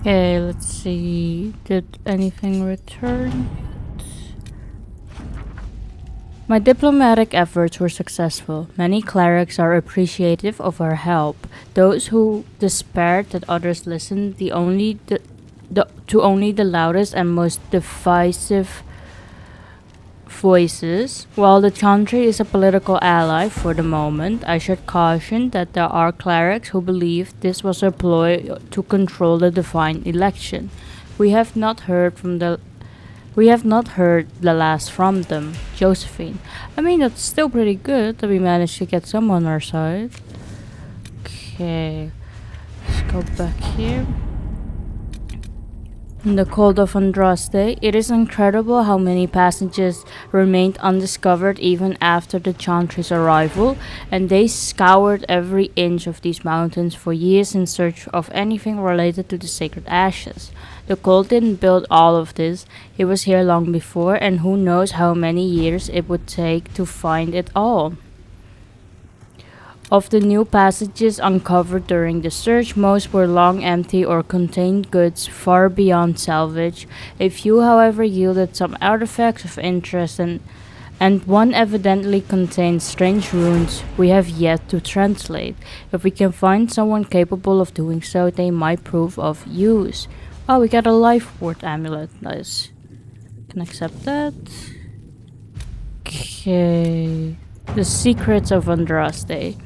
Okay, let's see. Did anything return? My diplomatic efforts were successful. Many clerics are appreciative of our help. Those who despaired that others listened to only the loudest and most divisive voices. While the Chantry is a political ally for the moment, I should caution that there are clerics who believe this was a ploy to control the divine election. We have not heard from the we have not heard the last from them, Josephine. I mean, that's still pretty good that we managed to get some on our side. Okay, let's go back here. In the cold of Andraste, it is incredible how many passages remained undiscovered even after the Chantry's arrival, and they scoured every inch of these mountains for years in search of anything related to the sacred ashes. The cold didn't build all of this, it was here long before, and who knows how many years it would take to find it all. Of the new passages uncovered during the search, most were long empty or contained goods far beyond salvage. A few, however, yielded some artifacts of interest, and one evidently contained strange runes we have yet to translate. If we can find someone capable of doing so, they might prove of use. Oh, we got a life ward amulet. Nice. Can accept that. Okay. The secrets of Andraste.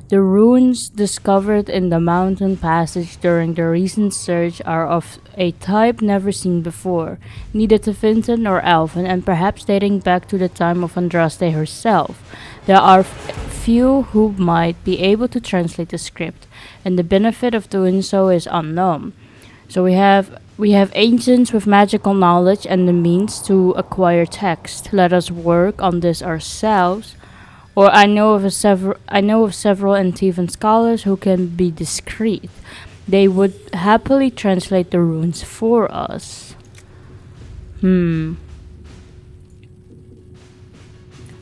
The runes discovered in the mountain passage during the recent search are of a type never seen before, neither Tevinton nor Elven, and perhaps dating back to the time of Andraste herself. There are few who might be able to translate the script, and the benefit of doing so is unknown. So we have ancients with magical knowledge and the means to acquire text. Let us work on this ourselves. Or I know of several Antivan scholars who can be discreet. They would happily translate the runes for us. Hmm.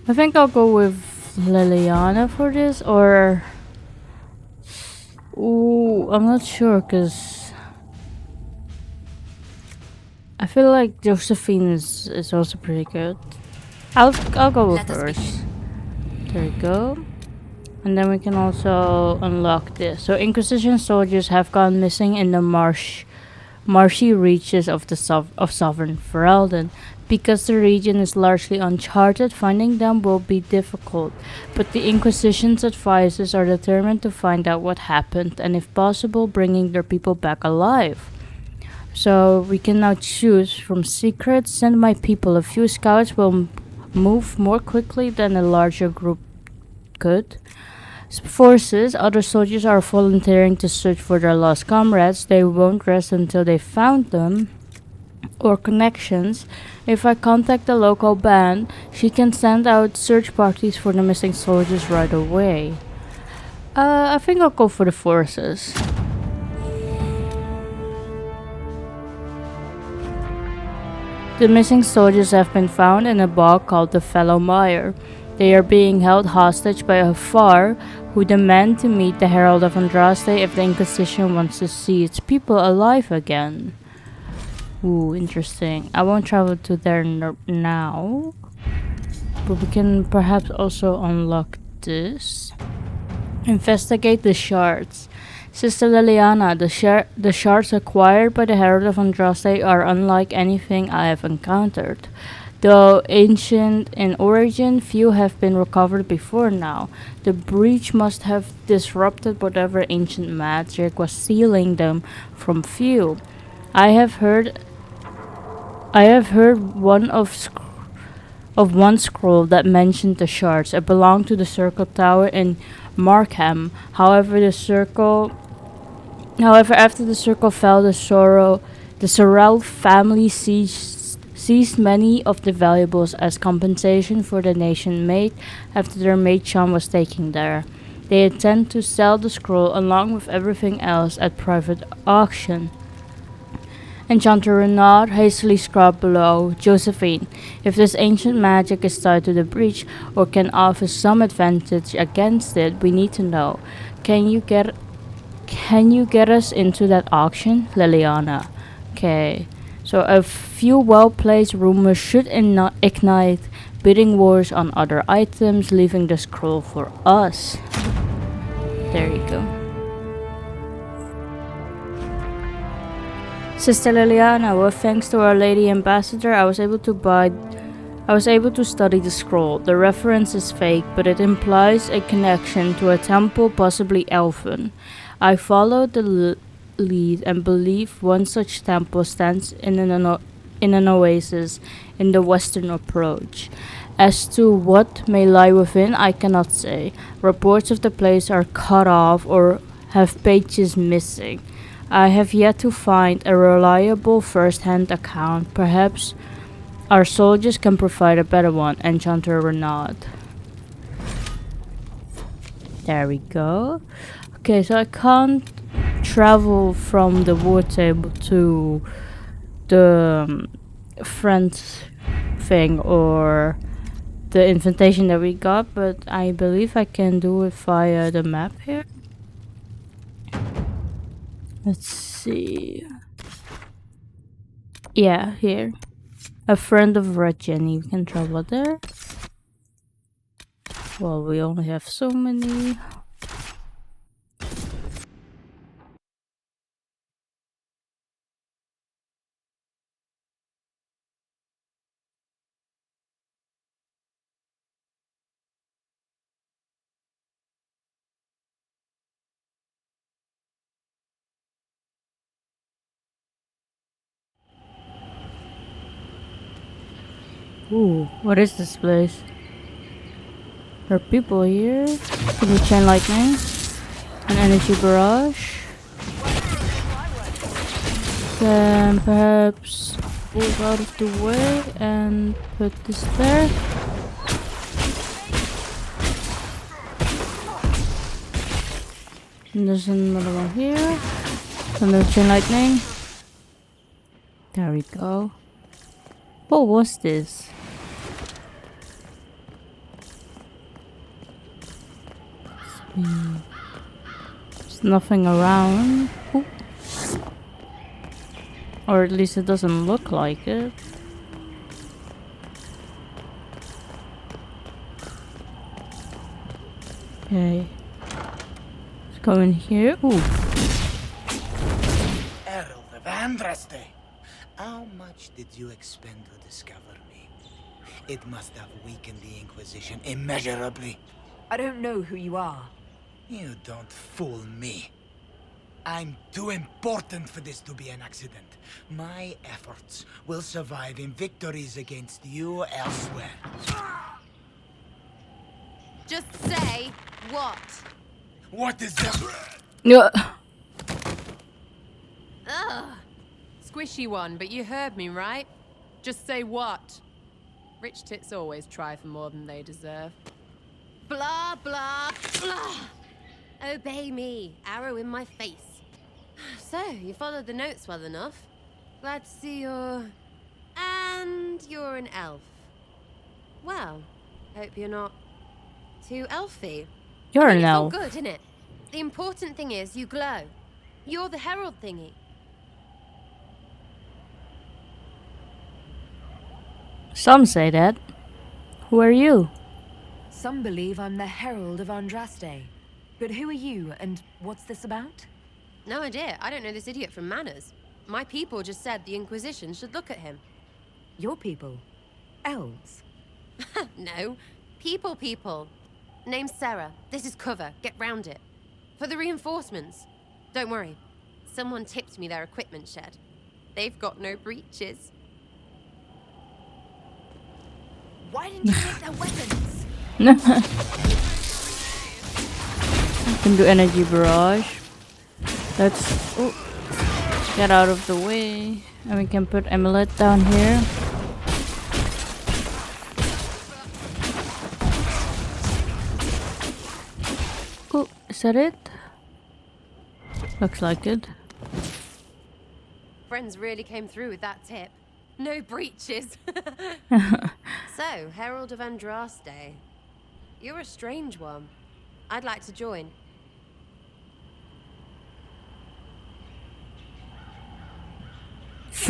I think I'll go with Liliana for this, or ooh, I'm not sure because I feel like Josephine is also pretty good. I'll go with Let us begin. hers. There we go. And then we can also unlock this. So Inquisition soldiers have gone missing in the marshy reaches of of Sovereign Ferelden. Because the region is largely uncharted, finding them will be difficult. But the Inquisition's advisors are determined to find out what happened and, if possible, bringing their people back alive. So we can now choose from secrets. Send my people. A few scouts will move more quickly than a larger group could. Forces, other soldiers are volunteering to search for their lost comrades. They won't rest until they found them. Or connections. If I contact the local band, she can send out search parties for the missing soldiers right away. I think I'll go for the forces. The missing soldiers have been found in a bog called the Fellow Mire. They are being held hostage by a Far who demand to meet the Herald of Andraste if the Inquisition wants to see its people alive again. Ooh, interesting. I won't travel to there now, but we can perhaps also unlock this. Investigate the shards. Sister Liliana, the shards acquired by the Herald of Andraste are unlike anything I have encountered. Though ancient in origin, few have been recovered before now. The breach must have disrupted whatever ancient magic was sealing them from view. I have heard I have heard of one scroll that mentioned the shards. It belonged to the Circle Tower in Markham. However, after the circle fell, the Sorrel family seized many of the valuables as compensation for the nation made after their mate Sean was taken there. They intend to sell the scroll along with everything else at private auction. Enchanter Renaud hastily scrawled below, Josephine, if this ancient magic is tied to the breach or can offer some advantage against it, we need to know. Can you get Can you get us into that auction, Liliana? Okay. So a few well-placed rumors should ignite bidding wars on other items, leaving the scroll for us. There you go. Sister Liliana, well, thanks to our Lady Ambassador, I was able to study the scroll. The reference is fake, but it implies a connection to a temple, possibly elven. I followed the lead and believe one such temple stands in an oasis in the western approach. As to what may lie within, I cannot say. Reports of the place are cut off or have pages missing. I have yet to find a reliable first-hand account. Perhaps our soldiers can provide a better one, Enchanter or not. There we go. Okay, so I can't travel from the war table to the friends thing or the invitation that we got, but I believe I can do it via the map here. Let's see. Yeah, here. A friend of Red Jenny. We can travel there. Well, we only have so many. Ooh, what is this place? There are people here. Can we chain lightning? An energy barrage. Then perhaps move out of the way and put this there. And there's another one here. Another chain lightning. There we go. What was this? There's nothing around. Ooh. Or at least it doesn't look like it. Okay. Let's go in here. Ooh. Herald of Andraste. How much did you expend to discover me? It must have weakened the Inquisition immeasurably. I don't know who you are. You don't fool me. I'm too important for this to be an accident. My efforts will survive in victories against you elsewhere. Just say what? What is that? Yeah. Ugh. Squishy one, but you heard me, right? Just say what? Rich tits always try for more than they deserve. Blah, blah, blah. Obey me. Arrow in my face. So, you followed the notes well enough. Glad to see you're... And you're an elf. Well, hope you're not too elfy. You're I mean, an it's all elf. good, isn't it? The important thing is you glow. You're the herald thingy. Some say that. Who are you? Some believe I'm the Herald of Andraste. But who are you, and what's this about? No idea. I don't know this idiot from Manners. My people just said the Inquisition should look at him. Your people? Elves? No. People. Name's Sarah. This is cover. Get round it. For the reinforcements. Don't worry. Someone tipped me their equipment shed. They've got no breaches. Why didn't you make their weapons? I can do energy barrage. Let's get out of the way. And we can put amulet down here. Oh, is that it? Looks like it. Friends really came through with that tip. No breaches. So, Herald of Andraste. You're a strange one. I'd like to join.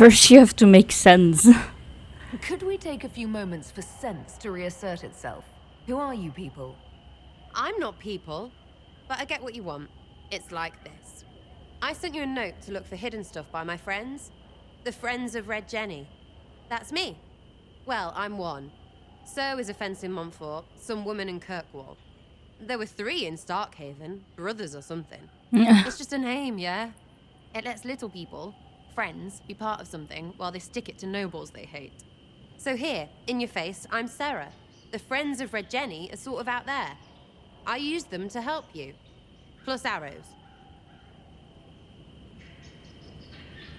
First you have to make sense. Could we take a few moments for sense to reassert itself? Who are you people? I'm not people, but I get what you want. It's like this. I sent you a note to look for hidden stuff by my friends. The Friends of Red Jenny. That's me. Well, I'm one. So is a fence in Montfort, some woman in Kirkwall. There were 3 in Starkhaven, brothers or something. It's just a name, yeah? It lets little people, friends, be part of something while they stick it to nobles they hate. So here, in your face, I'm Sarah. The Friends of Red Jenny are sort of out there. I use them to help you. Plus arrows.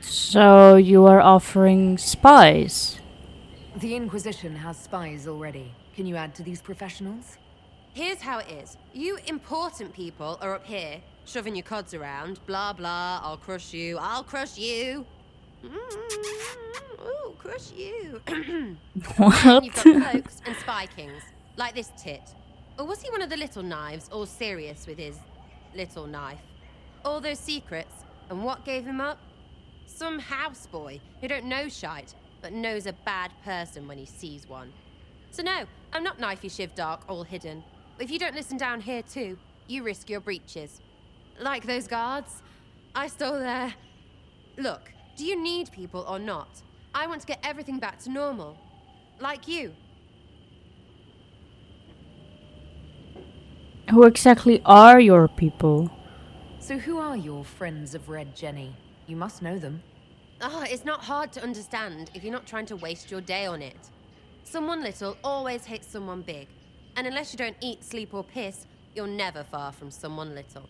So you are offering spies? The Inquisition has spies already. Can you add to these professionals? Here's how it is. You important people are up here, shoving your cods around. Blah, blah, I'll crush you. I'll crush you. Ooh, crush you. What? You've got cloaks and spy kings, like this tit. Or was he one of the little knives, all serious with his little knife? All those secrets, and what gave him up? Some houseboy who don't know shite, but knows a bad person when he sees one. So no, I'm not knifey shiv dark, all hidden. If you don't listen down here too, you risk your breeches. Like those guards, I stole their... Look, do you need people or not? I want to get everything back to normal. Like you. Who exactly are your people? So who are your Friends of Red Jenny? You must know them. Oh, it's not hard to understand if you're not trying to waste your day on it. Someone little always hates someone big. And unless you don't eat, sleep, or piss, you're never far from someone little.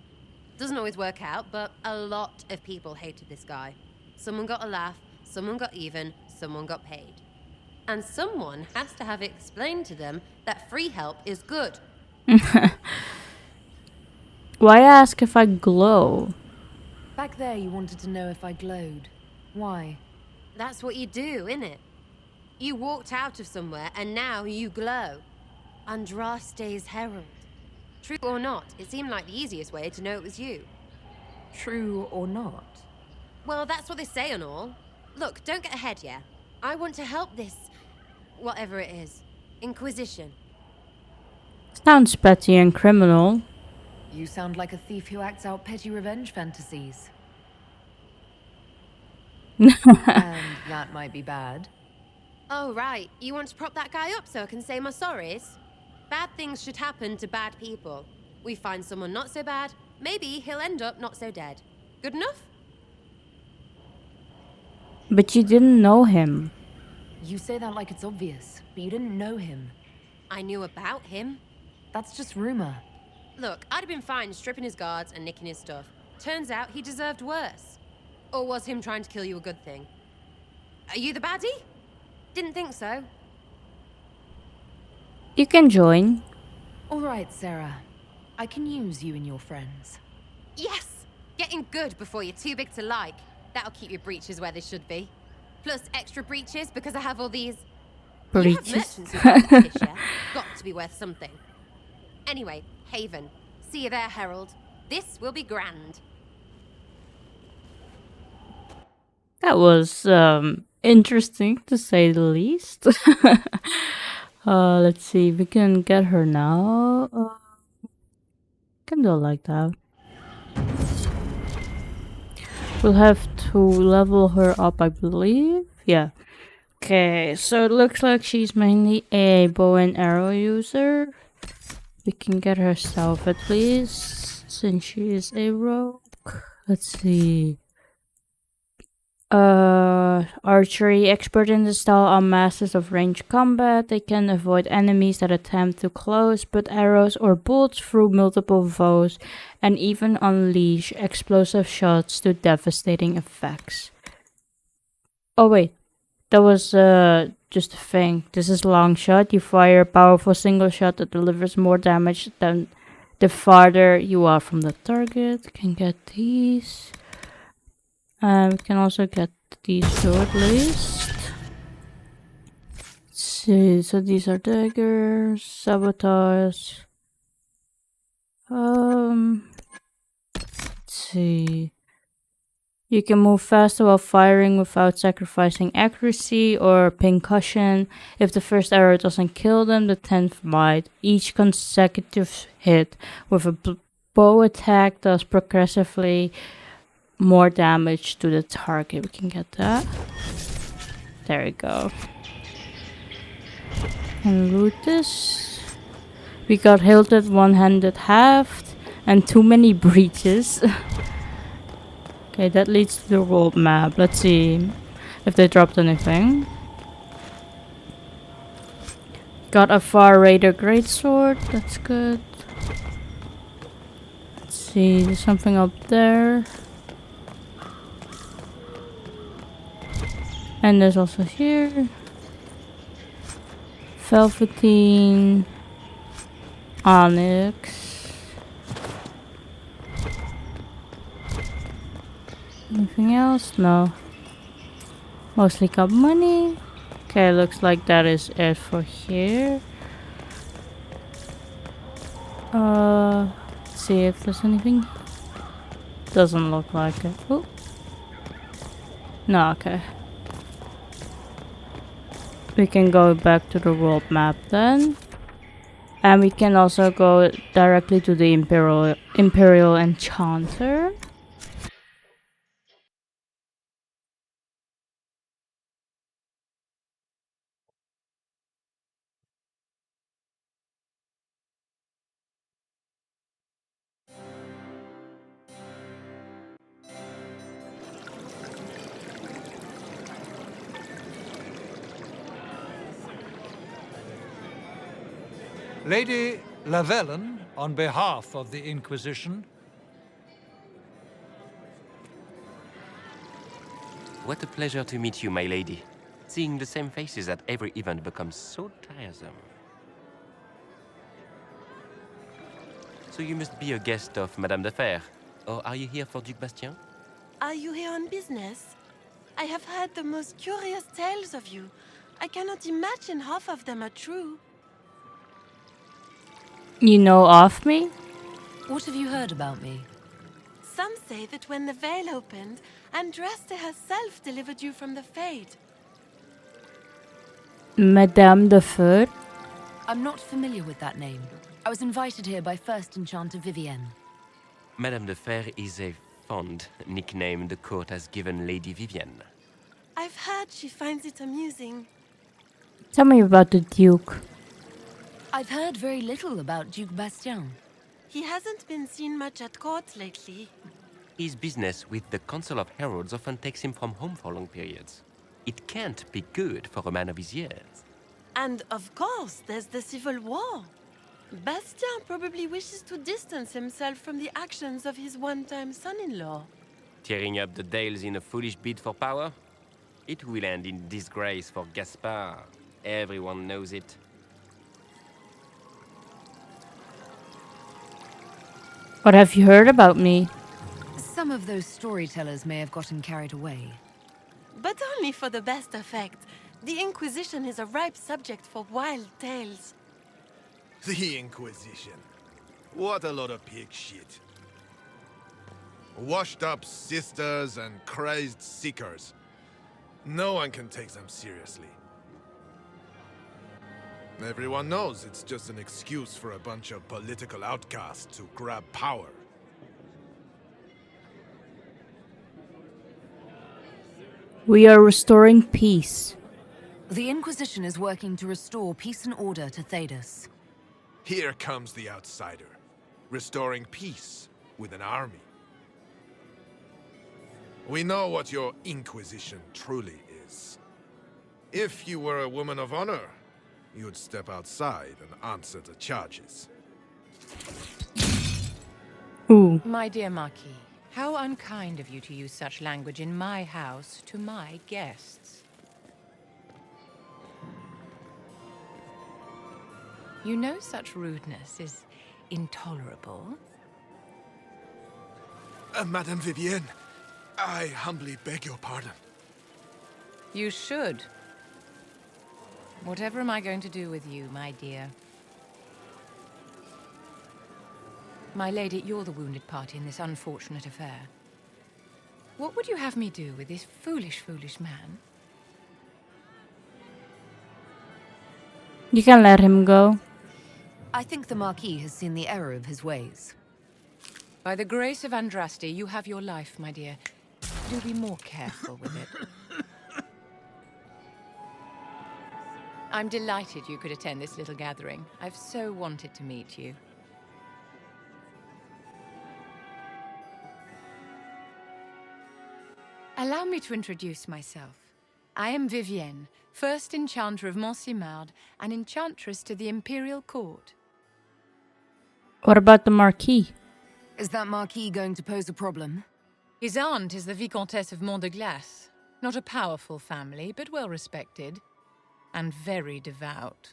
Doesn't always work out, but a lot of people hated this guy. Someone got a laugh, someone got even, someone got paid. And someone has to have explained to them that free help is good. Why ask if I glow? Back there you wanted to know if I glowed. Why? That's what you do, innit? You walked out of somewhere and now you glow. Andraste's herald. True or not, it seemed like the easiest way to know it was you. True or not? Well, that's what they say and all. Look, don't get ahead, yeah? I want to help this... whatever it is. Inquisition. Sounds petty and criminal. You sound like a thief who acts out petty revenge fantasies. And that might be bad. Oh, right. You want to prop that guy up so I can say my sorries? Bad things should happen to bad people. We find someone not so bad, maybe he'll end up not so dead. Good enough? But you didn't know him. You say that like it's obvious, but you didn't know him. I knew about him. That's just rumor. Look, I'd have been fine stripping his guards and nicking his stuff. Turns out he deserved worse. Or was him trying to kill you a good thing? Are you the baddie? Didn't think so. You can join. All right, Sarah. I can use you and your friends. Yes! Getting good before you're too big to like. That'll keep your breeches where they should be. Plus extra breeches because I have all these... You have Breeches. merchants who like fish, yeah? Got to be worth something. Anyway, Haven. See you there, Herald. This will be grand. That was interesting to say the least. Let's see, we can get her now. Can do it like that. We'll have to level her up, I believe. Yeah. Okay, so it looks like she's mainly a bow and arrow user. We can get her stealth at least, since she is a rogue. Let's see. Archery, expert in the style, are masters of ranged combat. They can avoid enemies that attempt to close, put arrows or bolts through multiple foes, and even unleash explosive shots to devastating effects. Oh wait, that was just a thing. This is long shot. You fire a powerful single shot that delivers more damage than the farther you are from the target. Can get these. We can also get these two at least. Let's see, so these are daggers, sabotage. Let's see. You can move faster while firing without sacrificing accuracy or pincushion. If the first arrow doesn't kill them, the 10th might. Each consecutive hit with a bow attack does progressively more damage to the target. We can get that. There we go. And loot this. We got hilted, one-handed, halved, and too many breaches. Okay, that leads to the world map. Let's see if they dropped anything. Got a Far Raider Greatsword. That's good. Let's see, there's something up there. And there's also here. Velveteen. Onyx. Anything else? No. Mostly got money. Okay, looks like that is it for here. Let's see if there's anything. Doesn't look like it. Oh. No, okay. We can go back to the world map then. And we can also go directly to the Imperial Enchanter. Lady Lavellen, on behalf of the Inquisition. What a pleasure to meet you, my lady. Seeing the same faces at every event becomes so tiresome. So you must be a guest of Madame de Fer, or are you here for Duc Bastien? Are you here on business? I have heard the most curious tales of you. I cannot imagine half of them are true. You know of me? What have you heard about me? Some say that when the veil opened, Andraste herself delivered you from the Fade. Madame de Fer? I'm not familiar with that name. I was invited here by first Enchanter Vivienne. Madame de Fer is a fond nickname the court has given Lady Vivienne. I've heard she finds it amusing. Tell me about the Duke. I've heard very little about Duc Bastien. He hasn't been seen much at court lately. His business with the Council of Heralds often takes him from home for long periods. It can't be good for a man of his years. And of course, there's the civil war. Bastien probably wishes to distance himself from the actions of his one-time son-in-law. Tearing up the Dales in a foolish bid for power? It will end in disgrace for Gaspard. Everyone knows it. What have you heard about me? Some of those storytellers may have gotten carried away. But only for the best effect. The Inquisition is a ripe subject for wild tales. The Inquisition. What a lot of pig shit. Washed up sisters and crazed seekers. No one can take them seriously. Everyone knows it's just an excuse for a bunch of political outcasts to grab power. We are restoring peace. The Inquisition is working to restore peace and order to Thedas. Here comes the outsider, restoring peace with an army. We know what your Inquisition truly is. If you were a woman of honor, you'd step outside and answer the charges. Ooh. My dear Marquis, how unkind of you to use such language in my house to my guests. You know such rudeness is intolerable. Madame Vivienne, I humbly beg your pardon. You should. Whatever am I going to do with you, my dear? My lady, you're the wounded party in this unfortunate affair. What would you have me do with this foolish, foolish man? You can let him go. I think the Marquis has seen the error of his ways. By the grace of Andraste, you have your life, my dear. Do be more careful with it. I'm delighted you could attend this little gathering. I've so wanted to meet you. Allow me to introduce myself. I am Vivienne, first Enchanter of Montsimard and Enchantress to the Imperial Court. What about the Marquis? Is that Marquis going to pose a problem? His aunt is the Vicomtesse of Mont de Glace. Not a powerful family, but well respected. And very devout.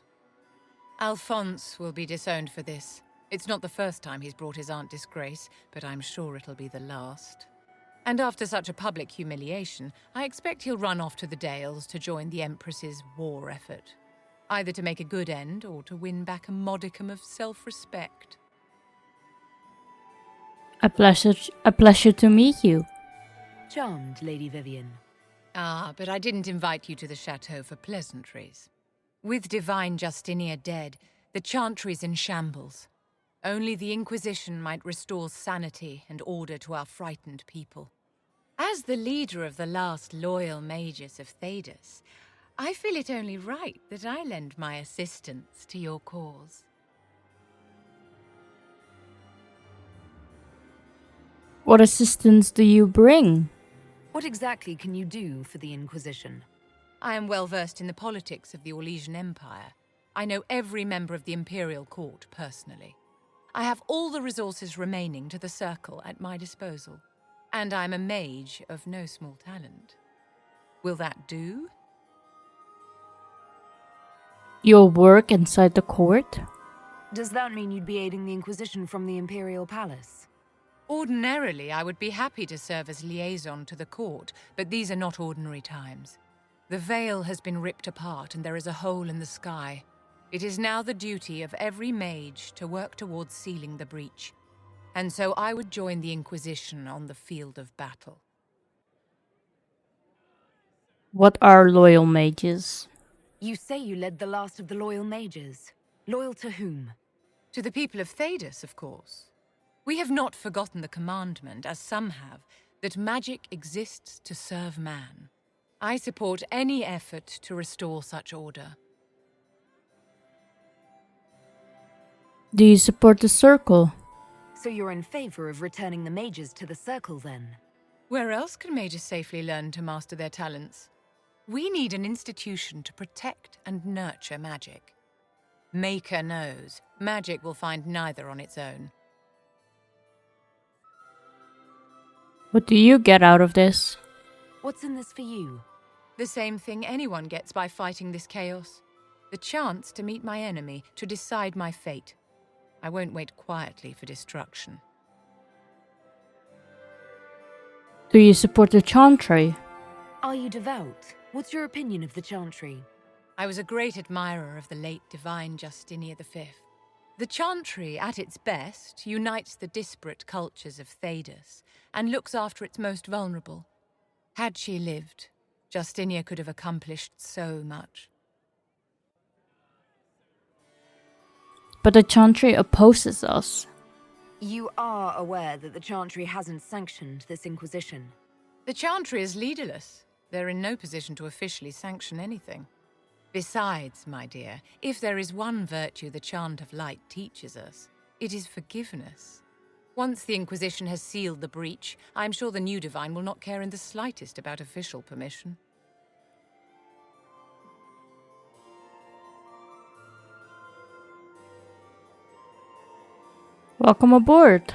Alphonse will be disowned for this. It's not the first time he's brought his aunt disgrace, but I'm sure it'll be the last. And after such a public humiliation, I expect he'll run off to the Dales to join the Empress's war effort. Either to make a good end, or to win back a modicum of self-respect. A pleasure to meet you. Charmed, Lady Vivienne. Ah, but I didn't invite you to the chateau for pleasantries. With Divine Justinia dead, the Chantry's in shambles. Only the Inquisition might restore sanity and order to our frightened people. As the leader of the last loyal mages of Thedas, I feel it only right that I lend my assistance to your cause. What assistance do you bring? What exactly can you do for the Inquisition? I am well versed in the politics of the Orlesian Empire. I know every member of the Imperial Court personally. I have all the resources remaining to the Circle at my disposal. And I'm a mage of no small talent. Will that do? You'll work inside the court? Does that mean you'd be aiding the Inquisition from the Imperial Palace? Ordinarily, I would be happy to serve as liaison to the court, but these are not ordinary times. The veil has been ripped apart and there is a hole in the sky. It is now the duty of every mage to work towards sealing the breach. And so I would join the Inquisition on the field of battle. What are loyal mages? You say you led the last of the loyal mages. Loyal to whom? To the people of Thedas, of course. We have not forgotten the commandment, as some have, that magic exists to serve man. I support any effort to restore such order. Do you support the Circle? So you're in favor of returning the mages to the Circle, then? Where else can mages safely learn to master their talents? We need an institution to protect and nurture magic. Maker knows, magic will find neither on its own. What do you get out of this? What's in this for you? The same thing anyone gets by fighting this chaos. The chance to meet my enemy, to decide my fate. I won't wait quietly for destruction. Do you support the Chantry? Are you devout? What's your opinion of the Chantry? I was a great admirer of the late Divine Justinia V. The Chantry, at its best, unites the disparate cultures of Thedas and looks after its most vulnerable. Had she lived, Justinia could have accomplished so much. But the Chantry opposes us. You are aware that the Chantry hasn't sanctioned this Inquisition. The Chantry is leaderless. They're in no position to officially sanction anything. Besides, my dear, if there is one virtue the Chant of Light teaches us, it is forgiveness. Once the Inquisition has sealed the breach, I'm sure the new Divine will not care in the slightest about official permission. Welcome aboard.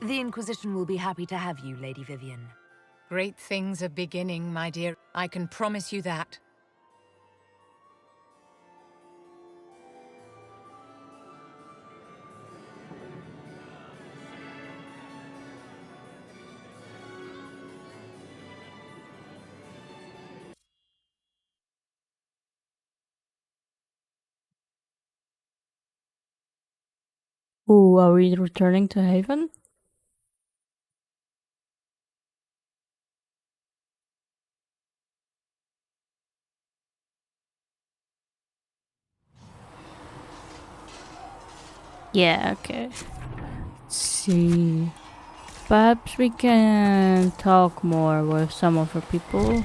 The Inquisition will be happy to have you, Lady Vivienne. Great things are beginning, my dear. I can promise you that. Ooh, are we returning to Haven? Yeah, okay. Let's see. Perhaps we can talk more with some of our people.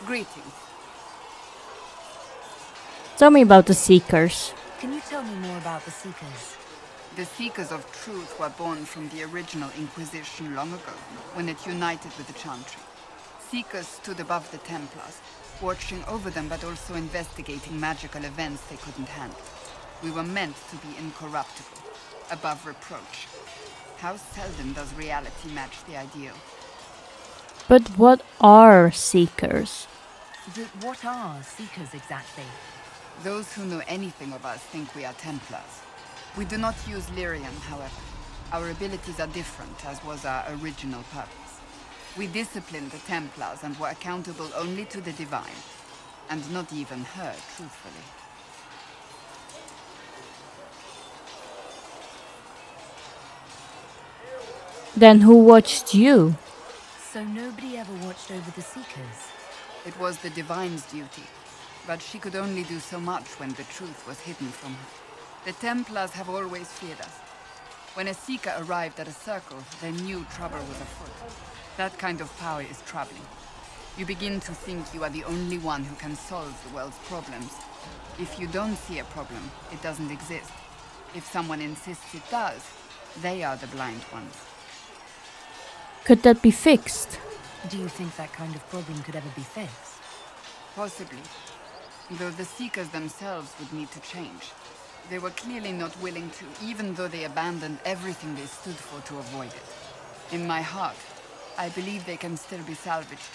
Greetings. Tell me about the Seekers. Can you tell me more about the Seekers? The Seekers of Truth were born from the original Inquisition long ago, when it united with the Chantry. Seekers stood above the Templars, watching over them but also investigating magical events they couldn't handle. We were meant to be incorruptible, above reproach. How seldom does reality match the ideal? But what are Seekers? What are Seekers exactly? Those who know anything of us think we are Templars. We do not use lyrium, however. Our abilities are different, as was our original purpose. We disciplined the Templars and were accountable only to the Divine. And not even her, truthfully. Then who watched you? So nobody ever watched over the Seekers? It was the Divine's duty, but she could only do so much when the truth was hidden from her. The Templars have always feared us. When a Seeker arrived at a circle, they knew trouble was afoot. That kind of power is troubling. You begin to think you are the only one who can solve the world's problems. If you don't see a problem, it doesn't exist. If someone insists it does, they are the blind ones. Could that be fixed? Do you think that kind of problem could ever be fixed? Possibly. Though the Seekers themselves would need to change. They were clearly not willing to, even though they abandoned everything they stood for to avoid it. In my heart, I believe they can still be salvaged,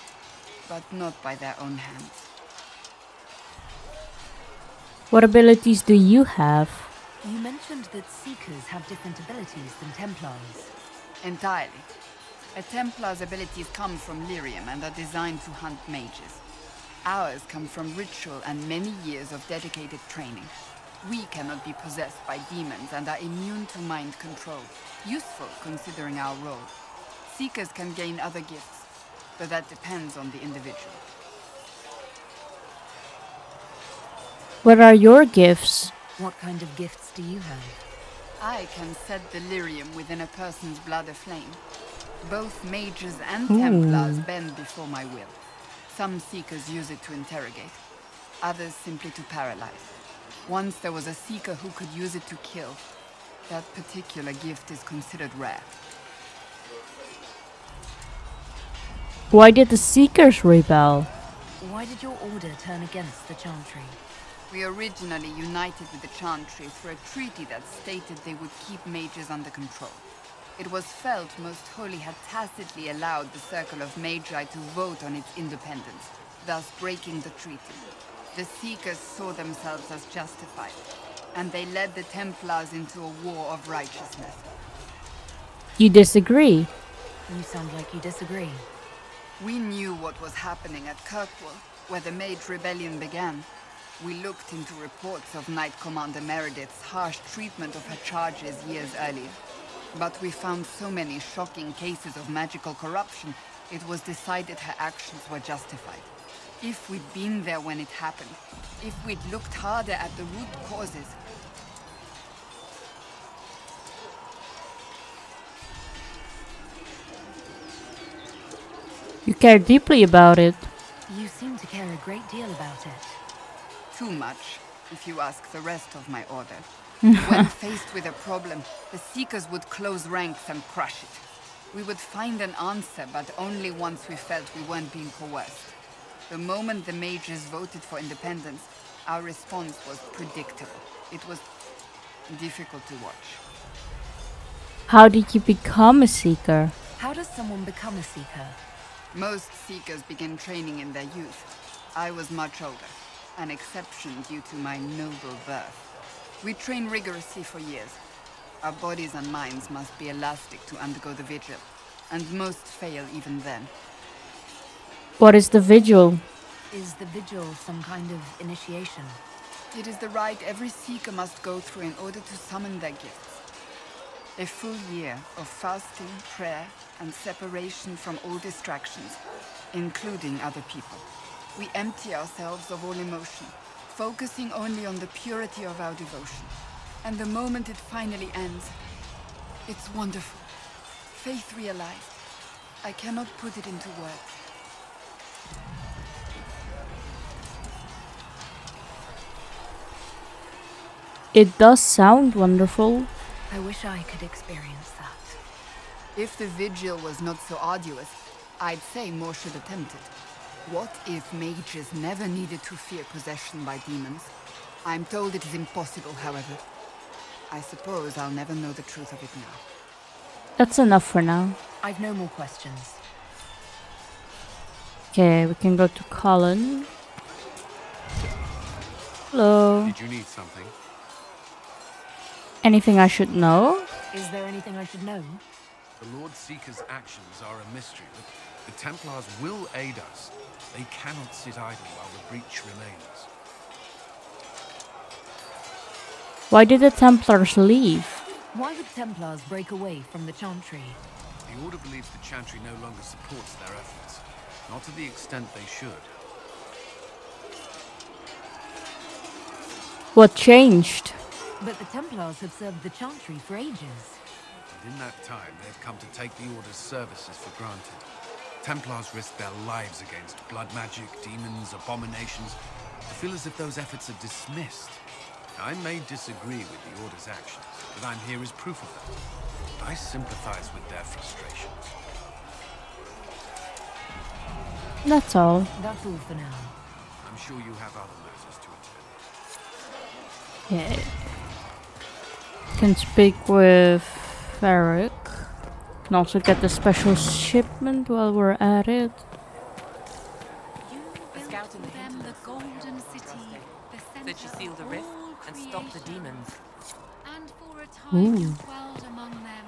but not by their own hands. What abilities do you have? You mentioned that Seekers have different abilities than Templars. Entirely. A Templar's abilities come from lyrium and are designed to hunt mages. Ours come from ritual and many years of dedicated training. We cannot be possessed by demons and are immune to mind control. Useful considering our role. Seekers can gain other gifts, but that depends on the individual. What are your gifts? What kind of gifts do you have? I can set the lyrium within a person's blood aflame. Both mages and Templars bend before my will. Some Seekers use it to interrogate, others simply to paralyze. Once there was a Seeker who could use it to kill. That particular gift is considered rare. Why did the Seekers rebel? Why did your order turn against the Chantry? We originally united with the Chantry through a treaty that stated they would keep mages under control. It was felt Most Holy had tacitly allowed the Circle of Magi to vote on its independence, thus breaking the treaty. The Seekers saw themselves as justified, and they led the Templars into a war of righteousness. You disagree? You sound like you disagree. We knew what was happening at Kirkwall, where the Mage Rebellion began. We looked into reports of Knight Commander Meredith's harsh treatment of her charges years earlier. But we found so many shocking cases of magical corruption, it was decided her actions were justified. If we'd been there when it happened, if we'd looked harder at the root causes... You care deeply about it. You seem to care a great deal about it. Too much, if you ask the rest of my order. When faced with a problem, the Seekers would close ranks and crush it. We would find an answer, but only once we felt we weren't being coerced. The moment the mages voted for independence, our response was predictable. It was difficult to watch. How did you become a Seeker? How does someone become a Seeker? Most Seekers begin training in their youth. I was much older, an exception due to my noble birth. We train rigorously for years. Our bodies and minds must be elastic to undergo the vigil, and most fail even then. What is the vigil? Is the vigil some kind of initiation? It is the rite every Seeker must go through in order to summon their gifts. A full year of fasting, prayer, and separation from all distractions, including other people. We empty ourselves of all emotion, focusing only on the purity of our devotion. And the moment it finally ends, it's wonderful. Faith realized. I cannot put it into words. It does sound wonderful. I wish I could experience that. If the vigil was not so arduous, I'd say more should attempt it. What if mages never needed to fear possession by demons? I'm told it is impossible, however. I suppose I'll never know the truth of it now. That's enough for now. I've no more questions. Okay, we can go to Colin. Hello. Did you need something? Anything I should know? Is there anything I should know? The Lord Seeker's actions are a mystery, but the Templars will aid us. They cannot sit idle while the breach remains. Why did the Templars leave? Why would Templars break away from the Chantry? The Order believes the Chantry no longer supports their efforts. Not to the extent they should. What changed? But the Templars have served the Chantry for ages. And in that time, they've come to take the Order's services for granted. Templars risk their lives against blood magic, demons, abominations. I feel as if those efforts are dismissed. I may disagree with the Order's actions, but I'm here as proof of that. I sympathize with their frustrations. That's all. That's all for now. I'm sure you have other matters to attend. Yeah. Can speak with Varric. Can also get the special shipment while we're at it. Them the golden city, That you seal the rift and stop the demons. and for a time you dwelled among them,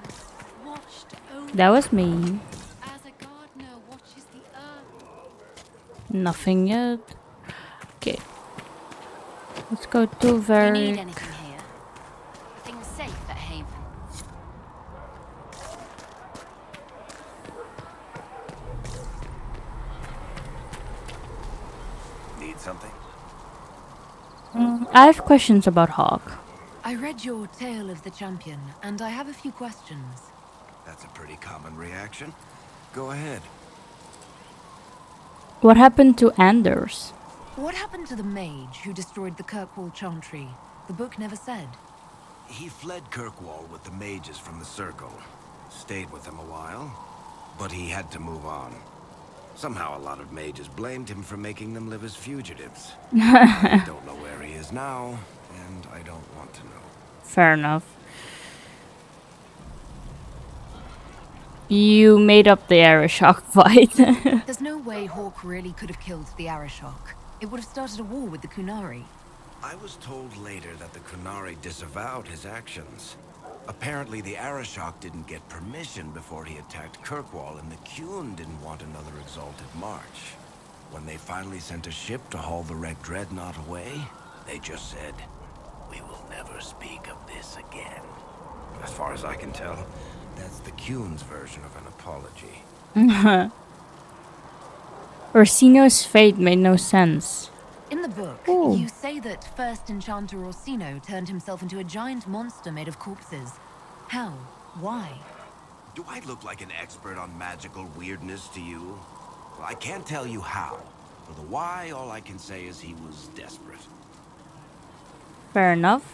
watched over That was me. as a gardener watches the earth. Nothing yet. Okay. Let's go to You need Varric. anything here? Things safe at Haven. Need something? I have questions about Hawke. I read your Tale of the Champion, and I have a few questions. That's a pretty common reaction. Go ahead. What happened to Anders? What happened to the mage who destroyed the Kirkwall Chantry? The book never said. He fled Kirkwall with the mages from the Circle. Stayed with them a while, but he had to move on. Somehow a lot of mages blamed him for making them live as fugitives. I don't know where he is now, and I don't want to know. Fair enough. You made up the Arishok fight. There's no way Hawke really could have killed the Arishok. It would have started a war with the Qunari. I was told later that the Qunari disavowed his actions. Apparently the Arishok didn't get permission before he attacked Kirkwall, and the Qun didn't want another exalted march. When they finally sent a ship to haul the wrecked dreadnought away, they just said, "We will never speak of this again." As far as I can tell, that's the Qun's version of an apology. Orsino's fate made no sense. In the book, Ooh. you say that first Enchanter Orsino turned himself into a giant monster made of corpses. How? Why? Do I look like an expert on magical weirdness to you? Well, I can't tell you how. For the why, all I can say is he was desperate. Fair enough.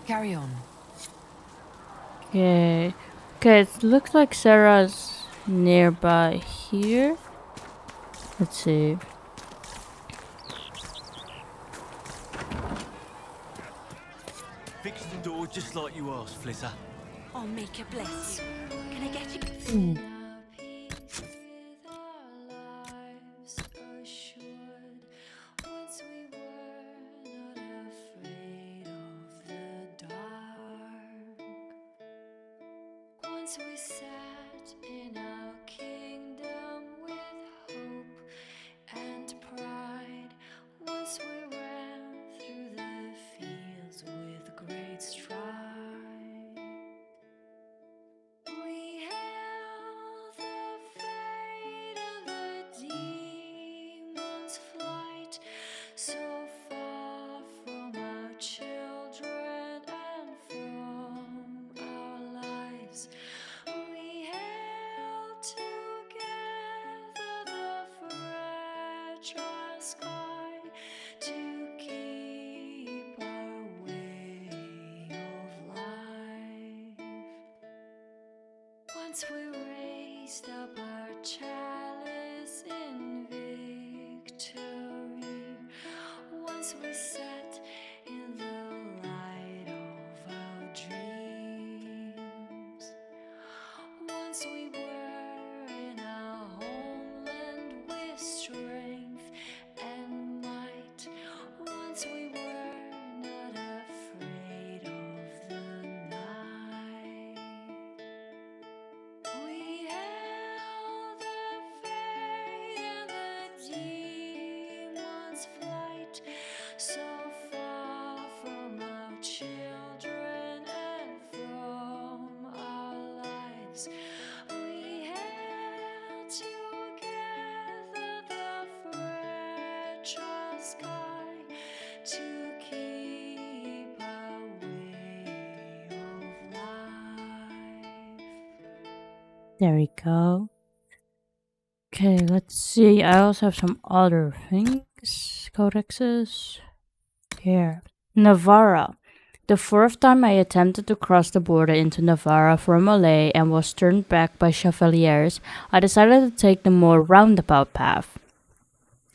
Carry on. Okay. Okay, it looks like Sarah's nearby here. Let's see. Fix the door just like you asked, Flitter. I'll make it bless you. Can I get you? Once we sat in our kingdom with hope and pride. Once we ran through the fields with great stride. We hailed the fate and the demon's flight, so far Once we raised up our chalice in victory. Once we sat in the light of our dreams. Once we were in our homeland with strength and might. Once we were not afraid of the night. We held the faith in the demon's flight, so far from our children and from our lives. We held together the fragile sky to keep our way of life. There we go. Okay, let's see. I also have some other things. Codexes. Here. Navarra. The fourth time I attempted to cross the border into Navarra from Malay and was turned back by Chevaliers, I decided to take the more roundabout path.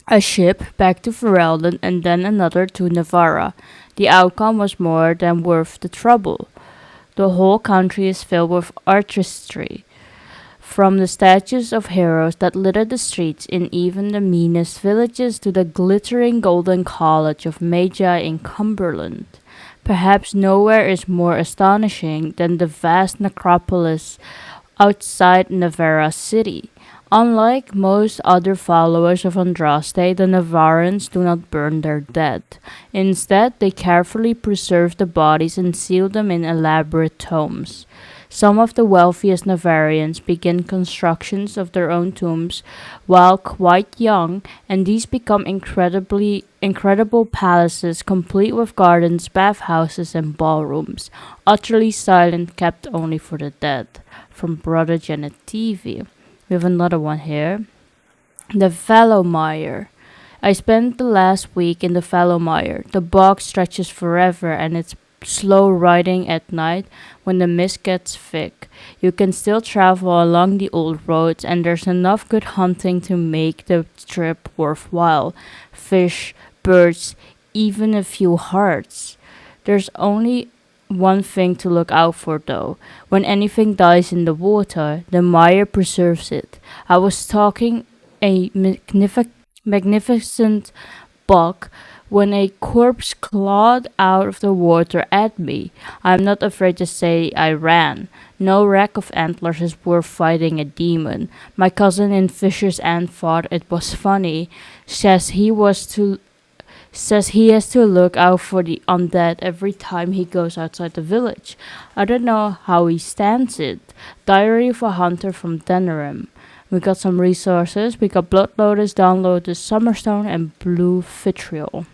A ship back to Ferelden and then another to Navarra. The outcome was more than worth the trouble. The whole country is filled with artistry. From the statues of heroes that litter the streets in even the meanest villages to the glittering golden college of Magi in Cumberland. Perhaps nowhere is more astonishing than the vast necropolis outside Navarra city. Unlike most other followers of Andraste, the Navarrans do not burn their dead. Instead, they carefully preserve the bodies and seal them in elaborate tombs. Some of the wealthiest Navarrians begin constructions of their own tombs while quite young, and these become incredible palaces complete with gardens, bathhouses, and ballrooms, utterly silent, kept only for the dead. From Brother Janet TV. We have another one here. The Fallowmire. I spent the last week in the Fallowmire. The bog stretches forever and it's slow riding at night when the mist gets thick. You can still travel along the old roads and there's enough good hunting to make the trip worthwhile. Fish, birds, even a few hearts. There's only one thing to look out for though. When anything dies in the water, the mire preserves it. I was stalking a magnificent buck when a corpse clawed out of the water at me. I'm not afraid to say I ran. No rack of antlers is worth fighting a demon. My cousin in Fisher's End thought it was funny. Says he has to look out for the undead every time he goes outside the village. I don't know how he stands it. Diary of a Hunter from Denerim. We got some resources. We got Blood Lotus, Downloaded, Summerstone, and Blue Vitriol.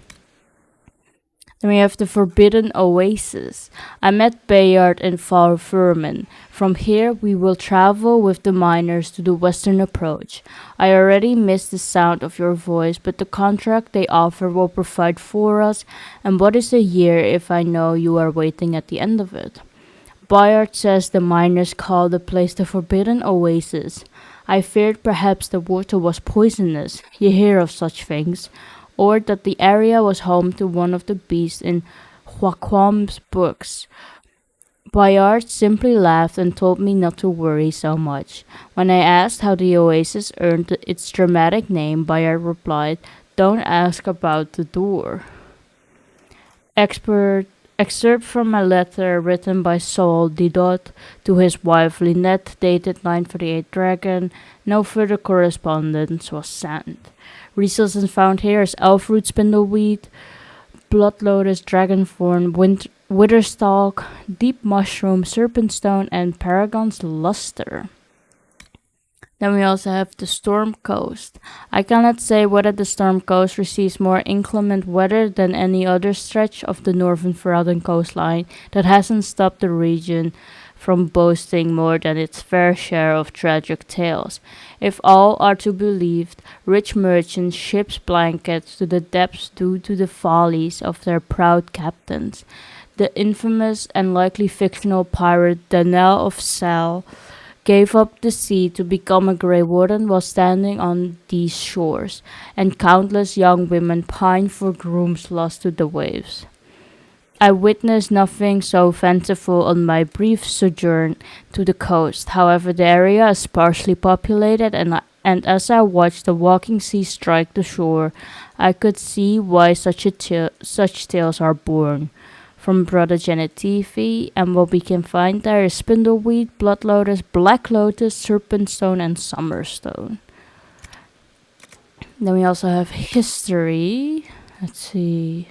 Then we have the Forbidden Oasis. I met Bayard in Far Furman. From here, we will travel with the miners to the western approach. I already miss the sound of your voice, but the contract they offer will provide for us. And what is a year if I know you are waiting at the end of it? Bayard says the miners call the place the Forbidden Oasis. I feared perhaps the water was poisonous. You hear of such things. Or that the area was home to one of the beasts in Hawke's books. Bayard simply laughed and told me not to worry so much. When I asked how the oasis earned its dramatic name, Bayard replied, "Don't ask about the door." Excerpt from a letter written by Saul Didot to his wife Lynette, dated 938 Dragon. No further correspondence was sent. Resources found here is Elfroot Spindleweed, Blood Lotus, Dragonthorn, Witherstalk, Deep Mushroom, Serpentstone, and Paragon's Luster. Then we also have the Storm Coast. I cannot say whether the Storm Coast receives more inclement weather than any other stretch of the northern Ferelden coastline that hasn't stopped the region from boasting more than its fair share of tragic tales. If all are to be believed, rich merchants ship blankets to the depths due to the follies of their proud captains. The infamous and likely fictional pirate Danelle of Sal gave up the sea to become a Grey Warden while standing on these shores, and countless young women pine for grooms lost to the waves. I witnessed nothing so fanciful on my brief sojourn to the coast. However, the area is sparsely populated, and as I watched the walking sea strike the shore, I could see why such tales are born. From Protogenetifi, and what we can find there is spindleweed, blood lotus, black lotus, serpentstone, and summerstone. Then we also have history. Let's see.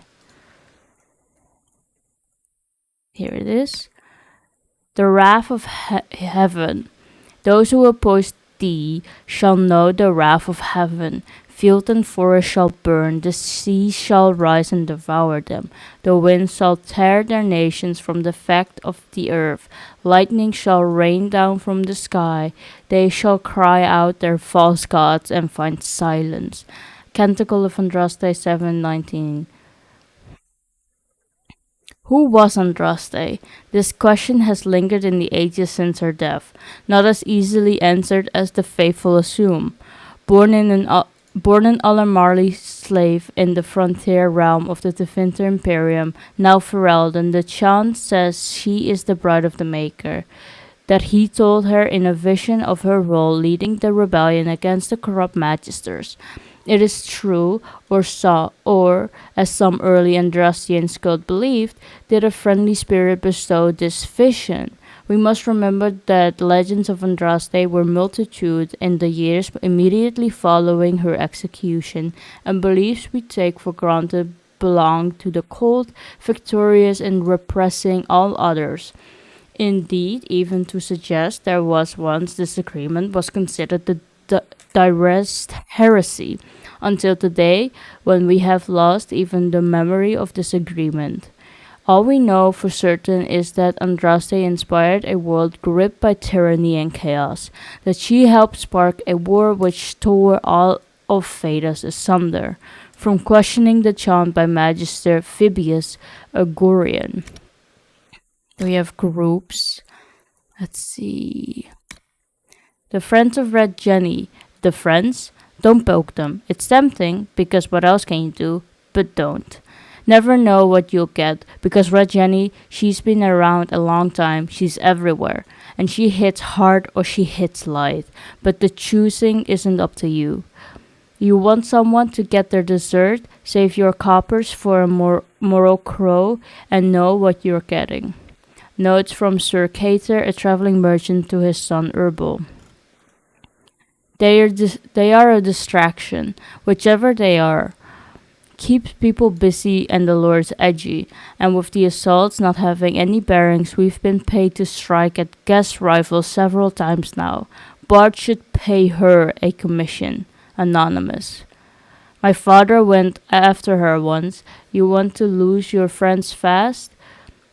Here it is. The wrath of heaven. Those who oppose thee shall know the wrath of heaven. Field and forest shall burn, the sea shall rise and devour them. The wind shall tear their nations from the fact of the earth. Lightning shall rain down from the sky. They shall cry out their false gods and find silence. Canticle of Andraste 7:19. Who was Andraste? This question has lingered in the ages since her death, not as easily answered as the faithful assume. Born an Alamarli slave in the frontier realm of the Tevinter Imperium, now Ferelden, the chant says she is the bride of the Maker. That he told her in a vision of her role leading the rebellion against the corrupt magisters. It is true, or as some early Andrastians cult believed, did a friendly spirit bestow this vision. We must remember that legends of Andraste were multitude in the years immediately following her execution, and beliefs we take for granted belong to the cult, victorious in repressing all others. Indeed, even to suggest there was once disagreement was considered the direst heresy, until today when we have lost even the memory of disagreement. All we know for certain is that Andraste inspired a world gripped by tyranny and chaos, that she helped spark a war which tore all of Thedas asunder, from questioning the chant by Magister Phoebus Agorian. We have groups. Let's see. The Friends of Red Jenny. The Friends? Don't poke them. It's tempting, because what else can you do? But don't. Never know what you'll get, because Red Jenny, she's been around a long time, she's everywhere, and she hits hard or she hits light, but the choosing isn't up to you. You want someone to get their dessert, save your coppers for a moral crow, and know what you're getting. Notes from Sir Cater, a traveling merchant, to his son Herbal. They are a distraction, whichever they are. Keeps people busy and the lords edgy, and with the assaults not having any bearings, we've been paid to strike at guest rivals several times now. Bard should pay her a commission. Anonymous. My father went after her once. You want to lose your friends fast?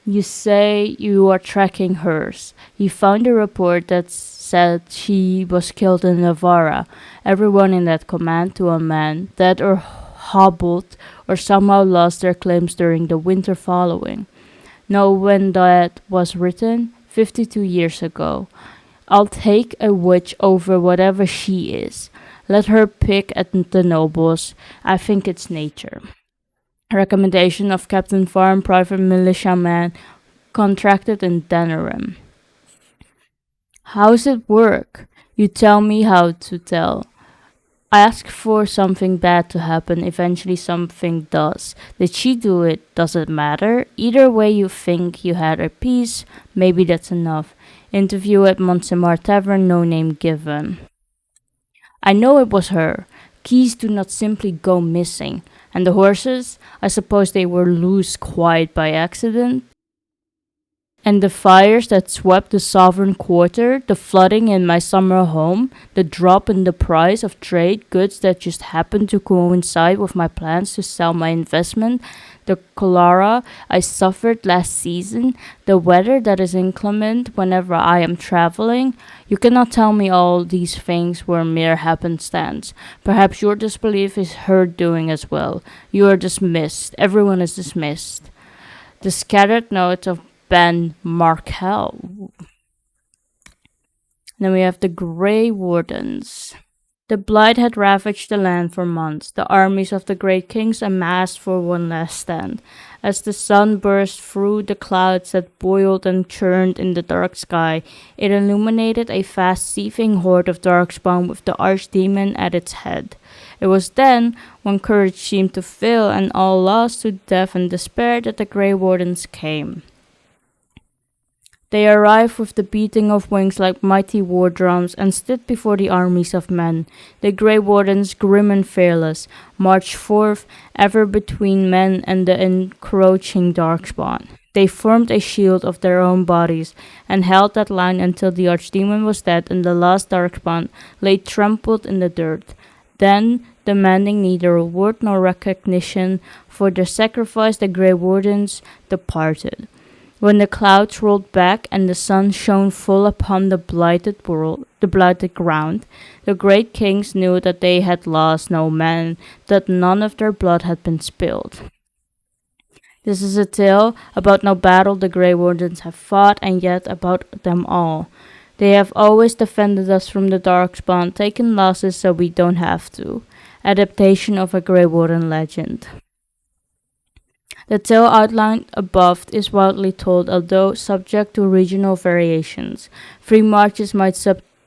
You say you are tracking hers. He found a report that said she was killed in Navarra. Everyone in that command, to a man, dead or hobbled, or somehow lost their claims during the winter following. Know when that was written? 52 years ago. I'll take a witch over whatever she is. Let her pick at the nobles. I think it's nature. Recommendation of Captain Farm, private militiaman, contracted in Denerim. How's it work? You tell me how to tell. Ask for something bad to happen, eventually something does. Did she do it? Does it matter? Either way you think you had her piece, maybe that's enough. Interview at Montsemar Tavern, no name given. I know it was her. Keys do not simply go missing. And the horses? I suppose they were loose quite by accident. And the fires that swept the sovereign quarter, the flooding in my summer home, the drop in the price of trade goods that just happened to coincide with my plans to sell my investment, the cholera I suffered last season, the weather that is inclement whenever I am traveling. You cannot tell me all these things were mere happenstance. Perhaps your disbelief is her doing as well. You are dismissed. Everyone is dismissed. The scattered notes of Ben Markel. Then we have the Grey Wardens. The Blight had ravaged the land for months. The armies of the great kings amassed for one last stand. As the sun burst through the clouds that boiled and churned in the dark sky, it illuminated a fast seething horde of darkspawn with the archdemon at its head. It was then, when courage seemed to fail and all lost to death and despair, that the Grey Wardens came. They arrived with the beating of wings like mighty war drums and stood before the armies of men. The Grey Wardens, grim and fearless, marched forth ever between men and the encroaching darkspawn. They formed a shield of their own bodies and held that line until the archdemon was dead and the last darkspawn lay trampled in the dirt. Then, demanding neither reward nor recognition for their sacrifice, the Grey Wardens departed. When the clouds rolled back and the sun shone full upon the blighted ground, the great kings knew that they had lost no man, that none of their blood had been spilled. This is a tale about no battle the Grey Wardens have fought, and yet about them all. They have always defended us from the darkspawn, taken losses so we don't have to. Adaptation of a Grey Warden legend. The tale outlined above is widely told, although subject to regional variations. Free marches might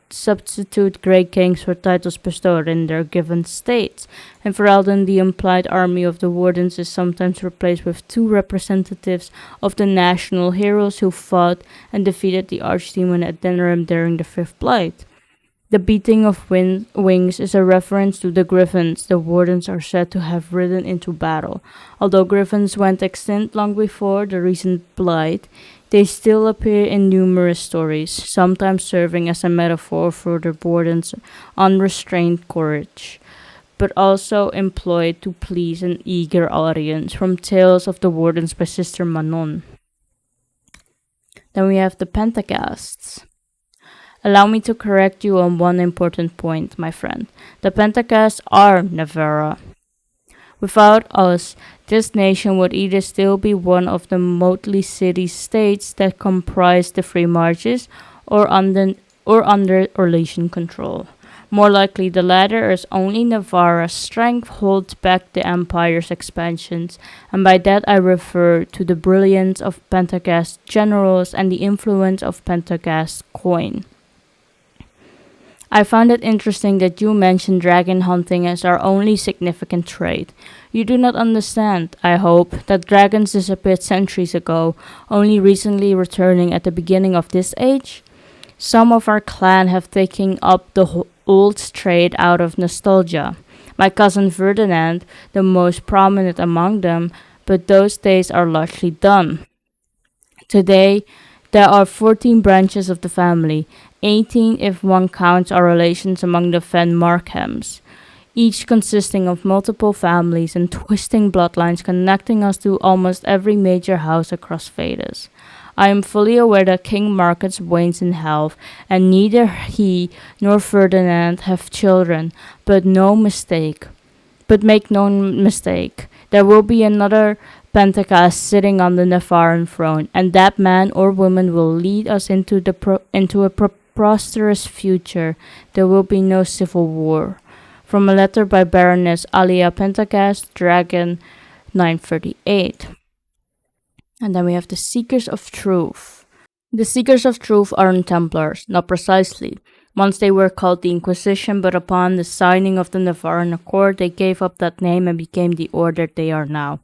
substitute Grey Kings for titles bestowed in their given states. In Ferelden, the implied army of the Wardens is sometimes replaced with two representatives of the national heroes who fought and defeated the archdemon at Denerim during the Fifth Blight. The beating of wings is a reference to the griffins the Wardens are said to have ridden into battle. Although griffins went extinct long before the recent Blight, they still appear in numerous stories, sometimes serving as a metaphor for the Wardens' unrestrained courage, but also employed to please an eager audience, from Tales of the Wardens by Sister Manon. Then we have the Pentacasts. Allow me to correct you on one important point, my friend. The Pentacasts are Navarra. Without us, this nation would either still be one of the motley city-states that comprise the Free Marches or under Orlesian control. More likely the latter, as only Navarra's strength holds back the Empire's expansions, and by that I refer to the brilliance of Pentagast generals and the influence of Pentagast coin. I found it interesting that you mentioned dragon hunting as our only significant trait. You do not understand, I hope, that dragons disappeared centuries ago, only recently returning at the beginning of this age? Some of our clan have taken up the old trade out of nostalgia. My cousin Ferdinand, the most prominent among them, but those days are largely done. Today, there are 14 branches of the family, 18 if one counts our relations among the Fen Markhams, each consisting of multiple families and twisting bloodlines connecting us to almost every major house across Vedas. I am fully aware that King Marcus wanes in health, and neither he nor Ferdinand have children, but make no mistake, there will be another Pentacast sitting on the Nefaran throne, and that man or woman will lead us into a prosperous future. There will be no civil war. From a letter by Baroness Alia Pentagast, Dragon 938. And then we have the Seekers of Truth. The Seekers of Truth aren't Templars, not precisely. Once they were called the Inquisition, but upon the signing of the Nevaran Accord, they gave up that name and became the order they are now,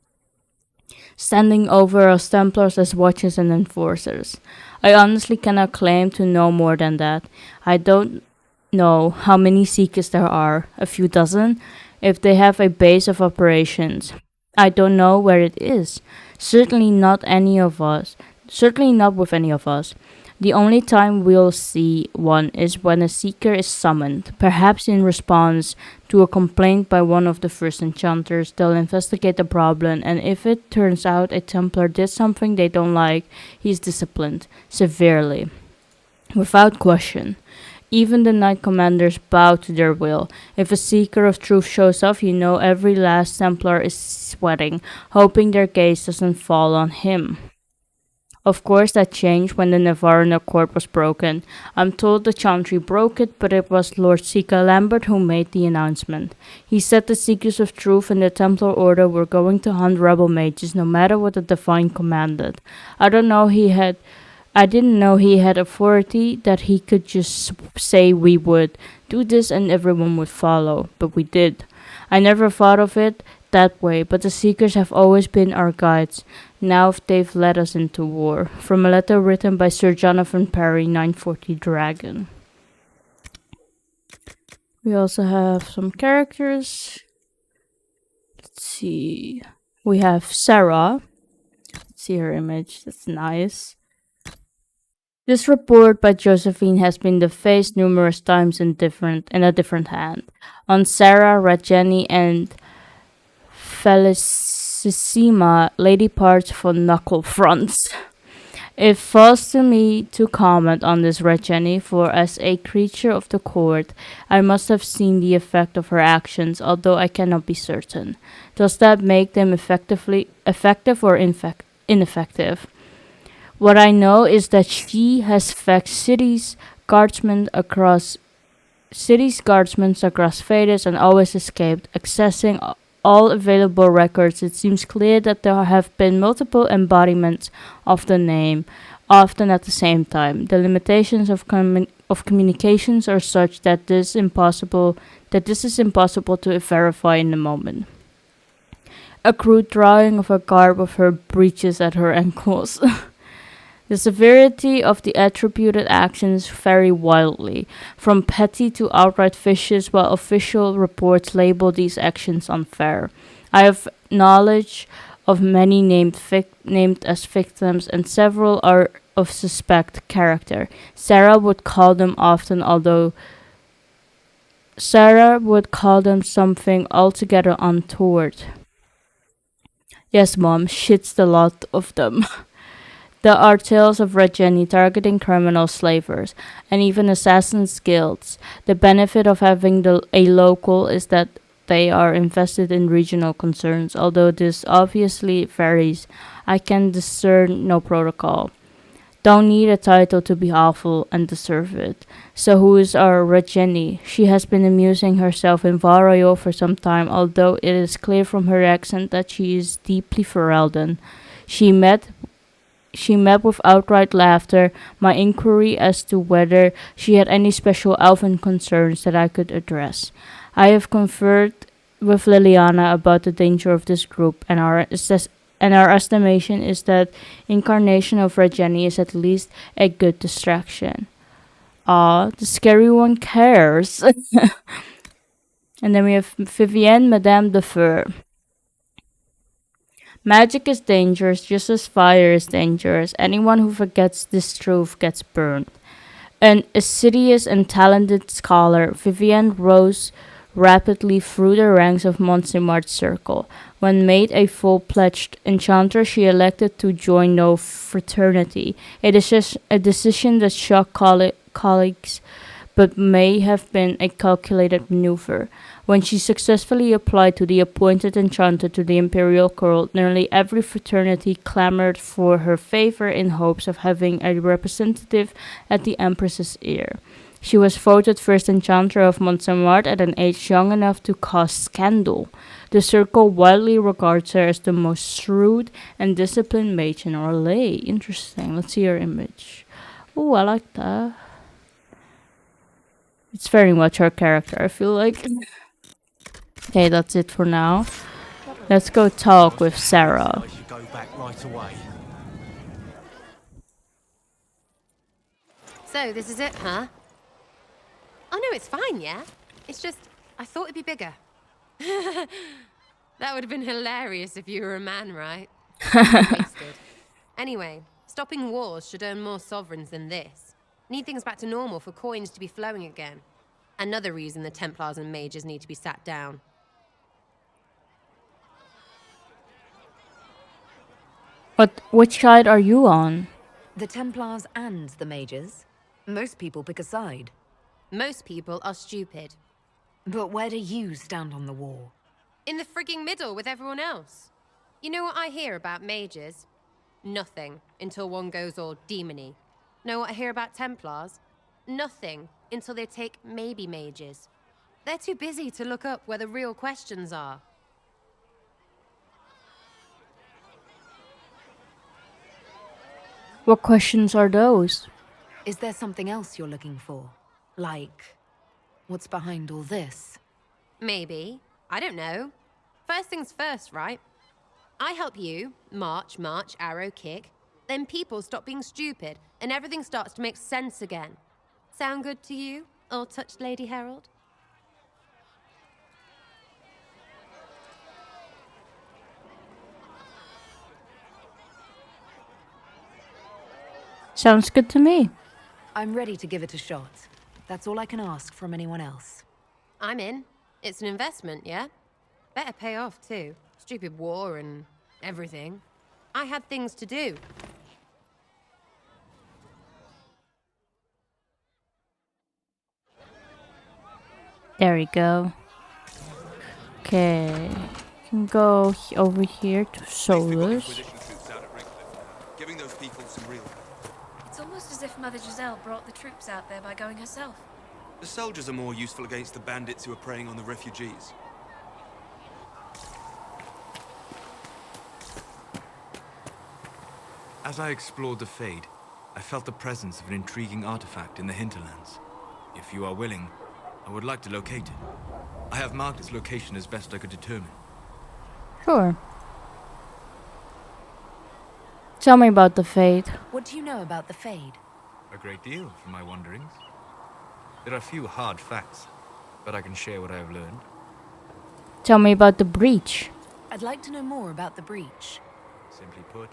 standing over us Templars as watchers and enforcers. I honestly cannot claim to know more than that. I don't know how many Seekers there are, a few dozen, if they have a base of operations. I don't know where it is. Certainly not with any of us. The only time we'll see one is when a Seeker is summoned. Perhaps in response to a complaint by one of the first Enchanters, they'll investigate the problem, and if it turns out a Templar did something they don't like, he's disciplined severely, without question. Even the Knight Commanders bow to their will. If a Seeker of Truth shows up, you know every last Templar is sweating, hoping their gaze doesn't fall on him. Of course, that changed when the Navarran Accord was broken. I'm told the Chantry broke it, but it was Lord Sika Lambert who made the announcement. He said the Seekers of Truth and the Templar Order were going to hunt rebel mages no matter what the Divine commanded. I didn't know he had authority that he could just say we would do this and everyone would follow, but we did. I never thought of it that way, but the Seekers have always been our guides. Now they've led us into war. From a letter written by Sir Jonathan Parry, 940 Dragon. We also have some characters. Let's see. We have Sarah. Let's see her image. That's nice. This report by Josephine has been defaced numerous times in a different hand. On Sarah, Rajeni, and Felicissima, lady parts for knuckle fronts. It falls to me to comment on this Rajeni, for as a creature of the court, I must have seen the effect of her actions, although I cannot be certain. Does that make them effective or ineffective? What I know is that she has fetched cities guardsmen across Phaedus and always escaped. Accessing all available records, it seems clear that there have been multiple embodiments of the name, often at the same time. The limitations of communications are such that this is impossible to verify in the moment. A crude drawing of a garb with her breeches at her ankles. The severity of the attributed actions vary wildly, from petty to outright vicious, while official reports label these actions unfair. I have knowledge of many named as victims, and several are of suspect character. Sarah would call them something altogether untoward. Yes, Mom, shit's the lot of them. There are tales of Rajeni targeting criminal slavers and even assassins' guilds. The benefit of having a local is that they are invested in regional concerns. Although this obviously varies, I can discern no protocol. Don't need a title to be awful and deserve it. So who is our Rajeni? She has been amusing herself in Varayo for some time, although it is clear from her accent that she is deeply Ferelden. She met with outright laughter my inquiry as to whether she had any special elven concerns that I could address. I have conferred with Liliana about the danger of this group, and our estimation is that incarnation of Rajeni is at least a good distraction. The scary one cares. And then we have Vivienne, Madame de Feur. Magic is dangerous just as fire is dangerous. Anyone who forgets this truth gets burned. An assiduous and talented scholar, Vivienne rose rapidly through the ranks of Montsemart's circle. When made a full-pledged enchanter, she elected to join no fraternity, a decision that shocked colleagues, but may have been a calculated maneuver. When she successfully applied to the appointed enchanter to the imperial court, nearly every fraternity clamored for her favor in hopes of having a representative at the empress's ear. She was voted first enchanter of Montsemart at an age young enough to cause scandal. The circle widely regards her as the most shrewd and disciplined mage in Orlais. Interesting. Let's see her image. Oh, I like that. It's very much her character, I feel like. Okay, that's it for now. Let's go talk with Sarah. So, this is it, huh? Oh no, it's fine, yeah? It's just, I thought it'd be bigger. That would have been hilarious if you were a man, right? Wasted. Anyway, stopping wars should earn more sovereigns than this. Need things back to normal for coins to be flowing again. Another reason the Templars and mages need to be sat down. But which side are you on? The Templars and the mages. Most people pick a side. Most people are stupid. But where do you stand on the war? In the frigging middle with everyone else. You know what I hear about mages? Nothing until one goes all demony. Know what I hear about Templars? Nothing until they take maybe mages. They're too busy to look up where the real questions are. What questions are those? Is there something else you're looking for? Like, what's behind all this? Maybe. I don't know. First things first, right? I help you, march, arrow, kick. Then people stop being stupid, and everything starts to make sense again. Sound good to you, old-touched Lady Herald? Sounds good to me. I'm ready to give it a shot. That's all I can ask from anyone else. I'm in. It's an investment, yeah? Better pay off, too. Stupid war and everything. I had things to do. There we go. Okay. Can go over here to Solus. Giving those people some real. It's almost as if Mother Giselle brought the troops out there by going herself. The soldiers are more useful against the bandits who are preying on the refugees. As I explored the Fade, I felt the presence of an intriguing artifact in the hinterlands. If you are willing, I would like to locate it. I have marked its location as best I could determine. Sure. Tell me about the Fade. What do you know about the Fade? A great deal from my wanderings. There are few hard facts, but I can share what I have learned. Tell me about the Breach. I'd like to know more about the Breach. Simply put,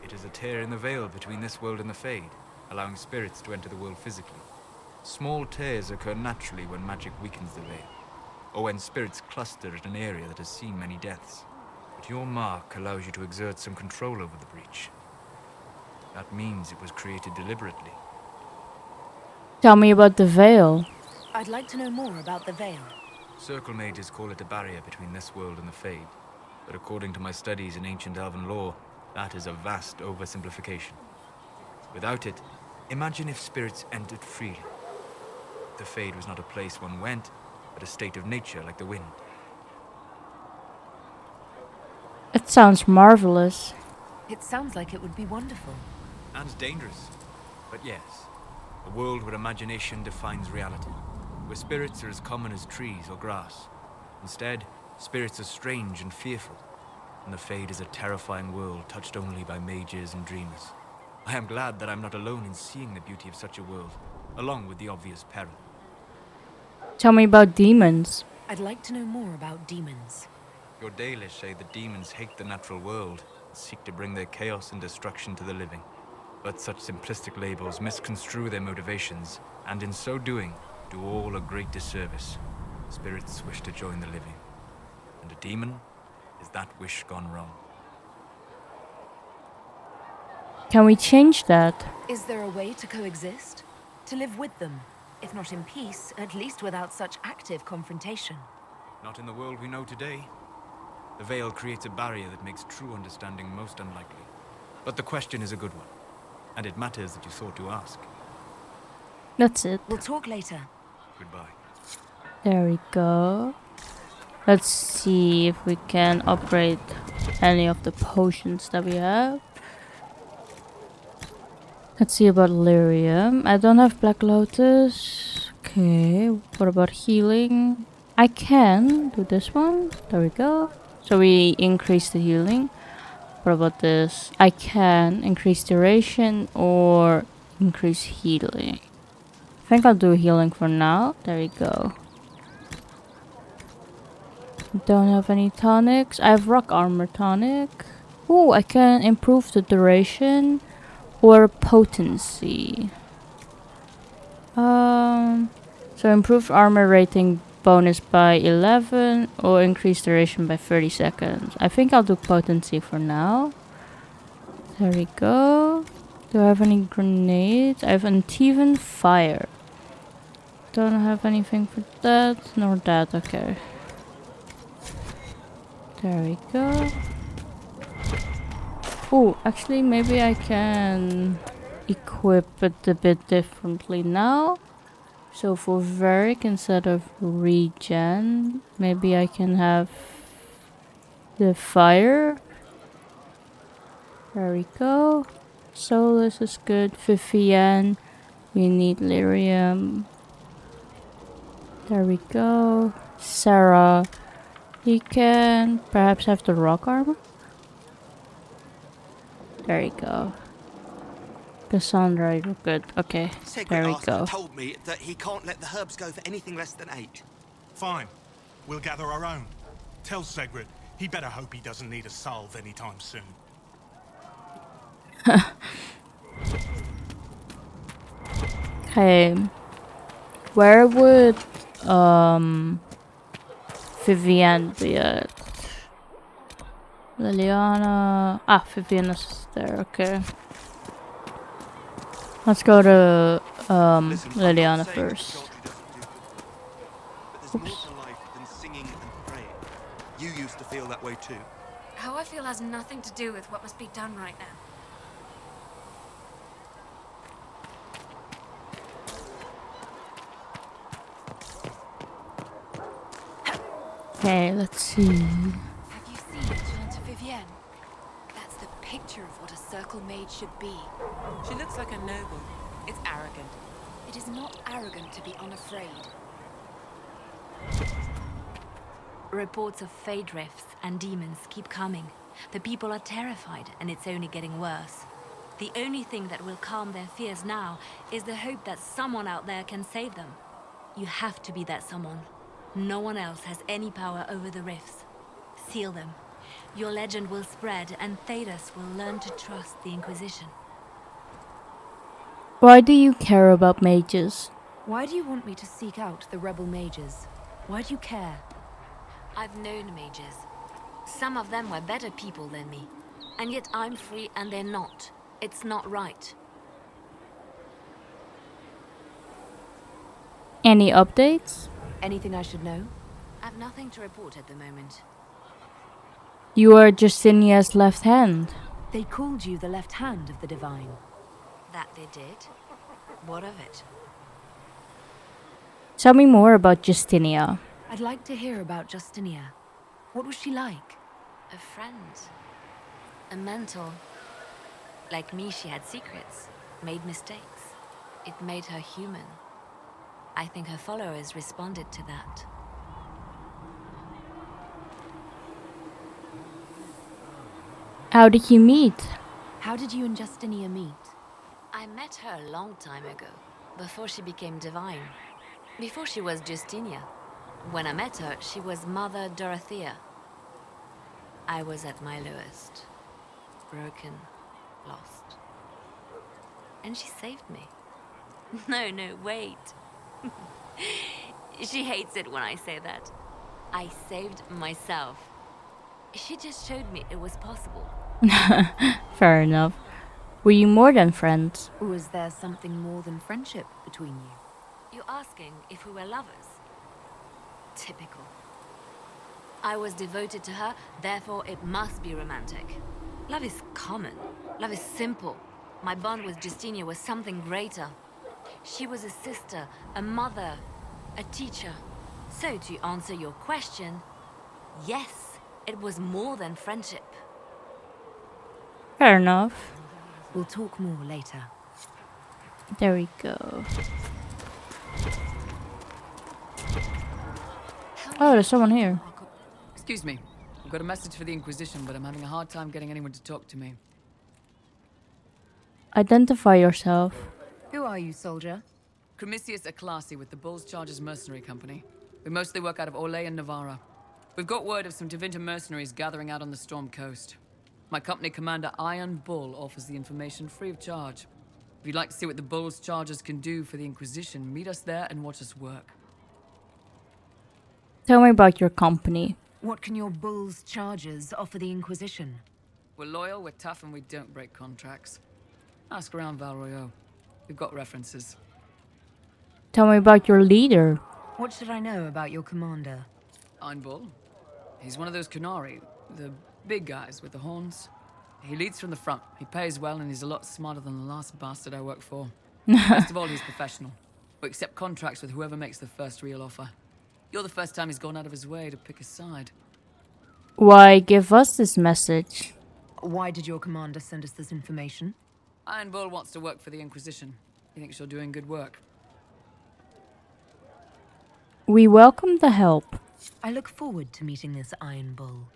it is a tear in the veil between this world and the Fade, allowing spirits to enter the world physically. Small tears occur naturally when magic weakens the veil, or when spirits cluster at an area that has seen many deaths. But your mark allows you to exert some control over the Breach. That means it was created deliberately. Tell me about the Veil. I'd like to know more about the Veil. Circle mages call it a barrier between this world and the Fade, but according to my studies in ancient elven lore, that is a vast oversimplification. Without it, imagine if spirits entered freely. The Fade was not a place one went, but a state of nature like the wind. It sounds marvelous. It sounds like it would be wonderful. And dangerous. But yes, a world where imagination defines reality, where spirits are as common as trees or grass. Instead, spirits are strange and fearful, and the Fade is a terrifying world touched only by mages and dreamers. I am glad that I'm not alone in seeing the beauty of such a world, along with the obvious peril. Tell me about demons. I'd like to know more about demons. Your Dalish say the demons hate the natural world and seek to bring their chaos and destruction to the living. But such simplistic labels misconstrue their motivations, and in so doing, do all a great disservice. Spirits wish to join the living, and a demon is that wish gone wrong. Can we change that? Is there a way to coexist? To live with them? If not in peace, at least without such active confrontation. Not in the world we know today. The Veil creates a barrier that makes true understanding most unlikely. But the question is a good one, and it matters that you thought to ask. That's it. We'll talk later. Goodbye. There we go. Let's see if we can upgrade any of the potions that we have. Let's see about lyrium. I don't have Black Lotus. Okay, what about healing? I can do this one. There we go. So we increase the healing. What about this? I can increase duration or increase healing. I think I'll do healing for now. There we go. Don't have any tonics. I have rock armor tonic. Ooh, I can improve the duration or potency. So improve armor rating bonus by 11 or increase duration by 30 seconds. I think I'll do potency for now. There we go. Do I have any grenades? I have uneven fire. Don't have anything for that, nor that. Okay. There we go. Oh, actually, maybe I can equip it a bit differently now. So for Varric, instead of regen, maybe I can have the fire. There we go. Solus is good. Vivienne. We need lyrium. There we go. Sarah. He can perhaps have the rock armor. There you go. Cassandra, you're good. Okay, there we go. Told me that he can't let the herbs go for anything less than 8. Fine. We'll gather our own. Tell Segrid he better hope he doesn't need a salve anytime soon. Okay. Where would Vivienne be at? Liliana. Ah, Vivienne is there, okay. Let's go to Liliana first. But there's more to life than singing and praying. You used to feel that way too. How I feel has nothing to do with what must be done right now. Okay, let's see. Have you seen Enchanter Vivienne? That's the picture of what a circle mage should be. She looks like a noble. It's arrogant. It is not arrogant to be unafraid. Reports of fade rifts and demons keep coming. The people are terrified, and it's only getting worse. The only thing that will calm their fears now is the hope that someone out there can save them. You have to be that someone. No one else has any power over the rifts. Seal them. Your legend will spread, and Thedas will learn to trust the Inquisition. Why do you care about mages? Why do you want me to seek out the rebel mages? Why do you care? I've known mages. Some of them were better people than me. And yet I'm free and they're not. It's not right. Any updates? Anything I should know? I've nothing to report at the moment. You are Justinia's left hand. They called you the left hand of the Divine. That they did? What of it? Tell me more about Justinia. I'd like to hear about Justinia. What was she like? A friend. A mentor. Like me, she had secrets, made mistakes. It made her human. I think her followers responded to that. How did you meet? How did you and Justinia meet? I met her a long time ago, before she became divine. Before she was Justinia. When I met her, she was Mother Dorothea. I was at my lowest. Broken, lost. And she saved me. No, wait. She hates it when I say that. I saved myself. She just showed me it was possible. Fair enough. Were you more than friends? Was there something more than friendship between you? You're asking if we were lovers? Typical. I was devoted to her, therefore it must be romantic. Love is common. Love is simple. My bond with Justinia was something greater. She was a sister, a mother, a teacher. So to answer your question, yes, it was more than friendship. Fair enough. We'll talk more later. There we go. Oh, there's someone here. Excuse me. I've got a message for the Inquisition, but I'm having a hard time getting anyone to talk to me. Identify yourself. Who are you, soldier? Cremisius Aclasi with the Bull's Chargers Mercenary Company. We mostly work out of Olay and Navarra. We've got word of some Tevinter mercenaries gathering out on the Storm Coast. My company commander, Iron Bull, offers the information free of charge. If you'd like to see what the Bull's Chargers can do for the Inquisition, meet us there and watch us work. Tell me about your company. What can your Bull's Chargers offer the Inquisition? We're loyal, we're tough, and we don't break contracts. Ask around Val Royeaux. We've got references. Tell me about your leader. What should I know about your commander? Iron Bull. He's one of those Qunari, the big guys with the horns. He leads from the front. He pays well, and he's a lot smarter than the last bastard I worked for. Best of all, he's professional. We accept contracts with whoever makes the first real offer. You're the first time he's gone out of his way to pick a side. Why give us this message? Why did your commander send us this information? Iron Bull wants to work for the Inquisition. He thinks you're doing good work. We welcome the help. I look forward to meeting this Iron Bull.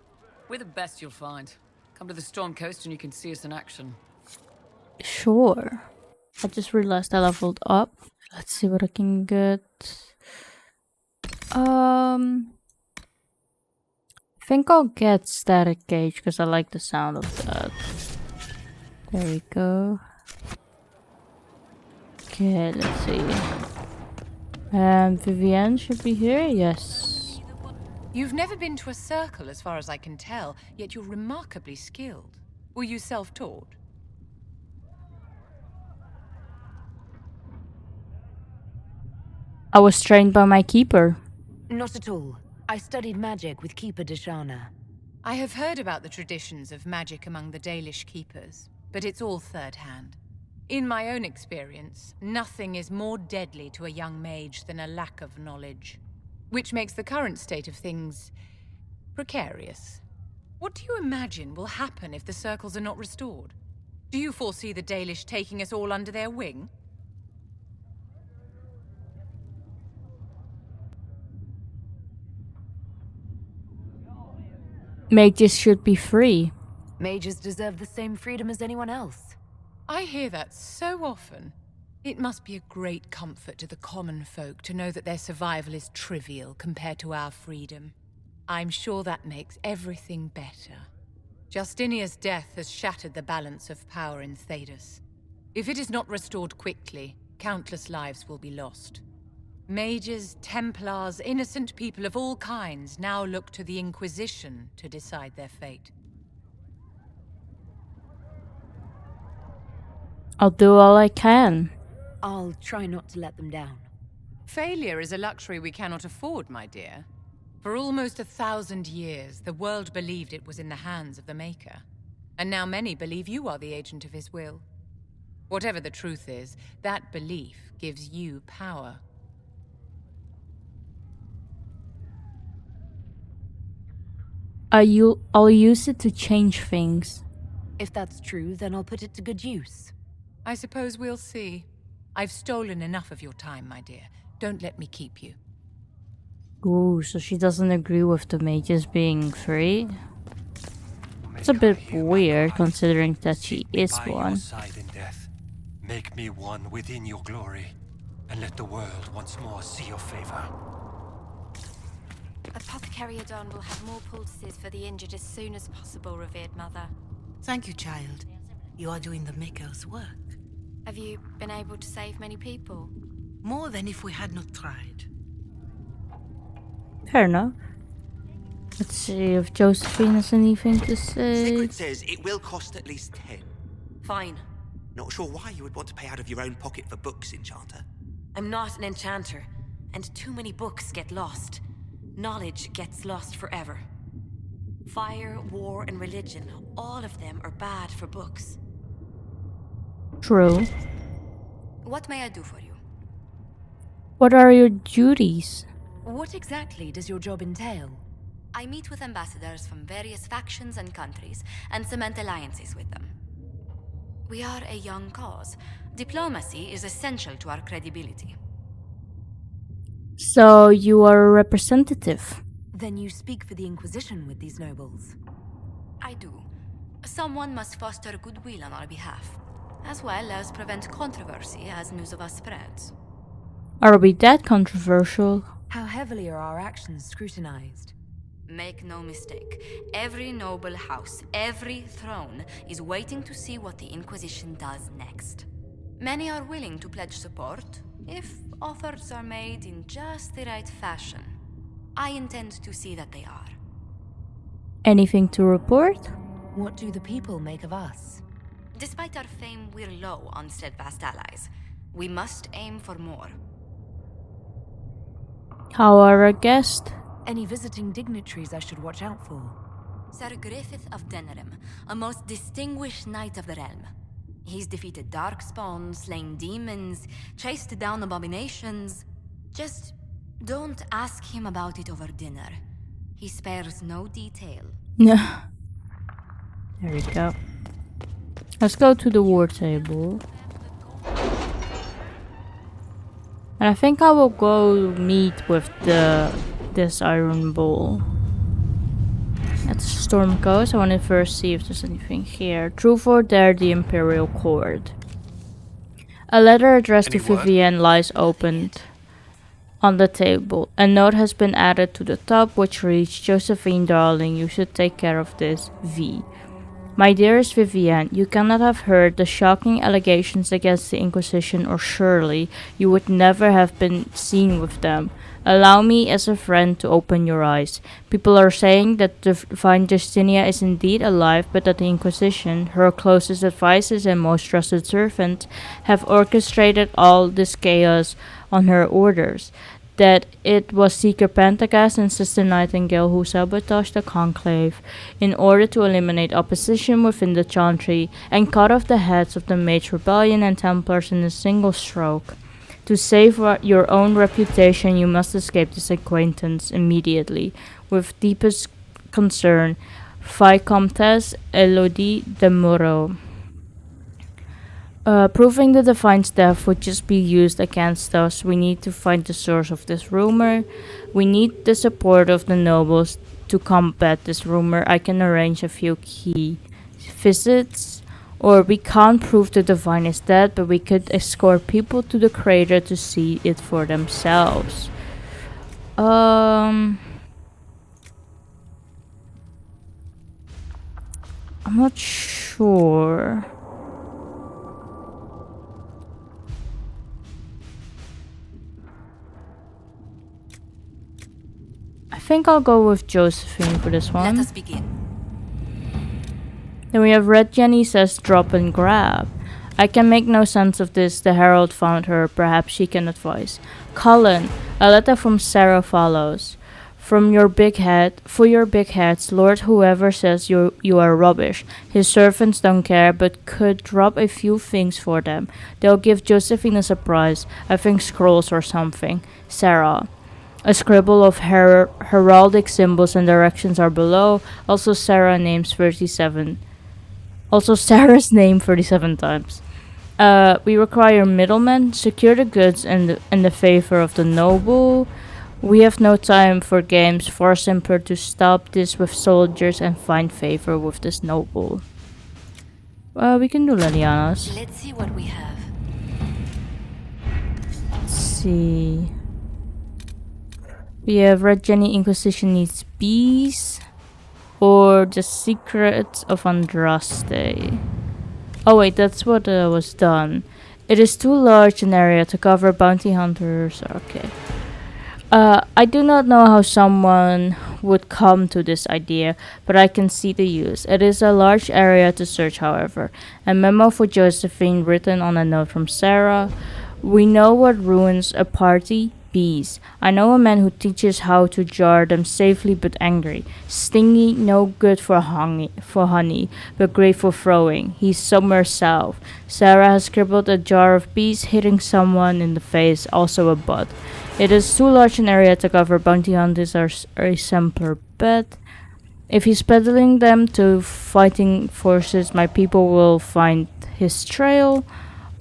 We're the best you'll find. Come to the Storm Coast and you can see us in action. Sure. I just realized I leveled up. Let's see what I can get. I think I'll get Static Cage because I like the sound of that. There we go. Okay, let's see. And Vivienne should be here, yes. You've never been to a circle as far as I can tell, yet you're remarkably skilled. Were you self-taught? I was trained by my keeper. Not at all. I studied magic with Keeper Deshana. I have heard about the traditions of magic among the Dalish keepers, but it's all third-hand. In my own experience, nothing is more deadly to a young mage than a lack of knowledge, which makes the current state of things precarious. What do you imagine will happen if the circles are not restored? Do you foresee the Dalish taking us all under their wing? Mages should be free. Mages deserve the same freedom as anyone else. I hear that so often. It must be a great comfort to the common folk to know that their survival is trivial compared to our freedom. I'm sure that makes everything better. Justinia's death has shattered the balance of power in Thedas. If it is not restored quickly, countless lives will be lost. Mages, Templars, innocent people of all kinds now look to the Inquisition to decide their fate. I'll do all I can. I'll try not to let them down. Failure is a luxury we cannot afford, my dear. For almost 1,000 years, the world believed it was in the hands of the Maker. And now many believe you are the agent of his will. Whatever the truth is, that belief gives you power. I'll use it to change things. If that's true, then I'll put it to good use. I suppose we'll see. I've stolen enough of your time, my dear. Don't let me keep you. Ooh, so she doesn't agree with the mages being free? It's a bit weird considering that she is By your one. side in death. Make me one within your glory, and let the world once more see your favor. Apothecary Adon will have more poultices for the injured as soon as possible, revered mother. Thank you, child. You are doing the Maker's work. Have you been able to save many people? More than if we had not tried. Fair enough. Let's see if Josephine has anything to say. Sigrid says it will cost at least 10. Fine. Not sure why you would want to pay out of your own pocket for books, Enchanter. I'm not an enchanter, and too many books get lost. Knowledge gets lost forever. Fire, war, and religion, all of them are bad for books. True. What may I do for you? What are your duties? What exactly does your job entail? I meet with ambassadors from various factions and countries and cement alliances with them. We are a young cause. Diplomacy is essential to our credibility. So you are a representative. Then you speak for the Inquisition with these nobles. I do. Someone must foster goodwill on our behalf, as well as prevent controversy as news of us spreads. Are we that controversial? How heavily are our actions scrutinized? Make no mistake, every noble house, every throne is waiting to see what the Inquisition does next. Many are willing to pledge support, if offers are made in just the right fashion. I intend to see that they are. Anything to report? What do the people make of us? Despite our fame, we're low on steadfast allies. We must aim for more. How are our guests? Any visiting dignitaries I should watch out for? Sir Griffith of Denerim, a most distinguished knight of the realm. He's defeated darkspawn, slain demons, chased down abominations. Just don't ask him about it over dinner. He spares no detail. There we go. Let's go to the war table. And I think I will go meet with this Iron Bull. At the Storm Coast, I want to first see if there's anything here. Truth or Dare, the Imperial Court. A letter addressed to Vivienne lies opened on the table. A note has been added to the top which reads, Josephine darling, you should take care of this. V. My dearest Vivienne, you cannot have heard the shocking allegations against the Inquisition, or surely you would never have been seen with them. Allow me as a friend to open your eyes. People are saying that the Divine Justinia is indeed alive, but that the Inquisition, her closest advisors and most trusted servant, have orchestrated all this chaos on her orders. That it was Seeker Pentagast and Sister Nightingale who sabotaged the Conclave in order to eliminate opposition within the Chantry and cut off the heads of the Mage Rebellion and Templars in a single stroke. To save your own reputation, you must escape this acquaintance immediately. With deepest concern, Vicomtesse Elodie de Moreau. Proving the Divine's death would just be used against us. We need to find the source of this rumor. We need the support of the nobles to combat this rumor. I can arrange a few key visits. Or we can't prove the Divine is dead, but we could escort people to the crater to see it for themselves. I'm not sure. I think I'll go with Josephine for this one. Let us begin. Then we have Red Jenny says drop and grab. I can make no sense of this. The Herald found her. Perhaps she can advise. Cullen, a letter from Sarah follows. For your big heads, Lord whoever says you are rubbish. His servants don't care, but could drop a few things for them. They'll give Josephine a surprise. I think scrolls or something. Sarah. A scribble of heraldic symbols and directions are below. Also Sarah's name 37 times. We require middlemen. Secure the goods and the favor of the noble. We have no time for games. Far simpler to stop this with soldiers and find favor with this noble. We can do Liliana's. Let's see what we have. Let's see. We have Red Jenny Inquisition needs bees. Or the Secrets of Andraste. Oh wait, that's what was done. It is too large an area to cover bounty hunters. Okay. I do not know how someone would come to this idea, but I can see the use. It is a large area to search, however. A memo for Josephine written on a note from Sarah. We know what ruins a party. Bees. I know a man who teaches how to jar them safely but angry. Stingy, no good for honey, but great for throwing. He's somewhere south. Sarah has scribbled a jar of bees hitting someone in the face, also a butt. It is too large an area to cover. Bounty hunters are a simpler bet. If he's peddling them to fighting forces, my people will find his trail.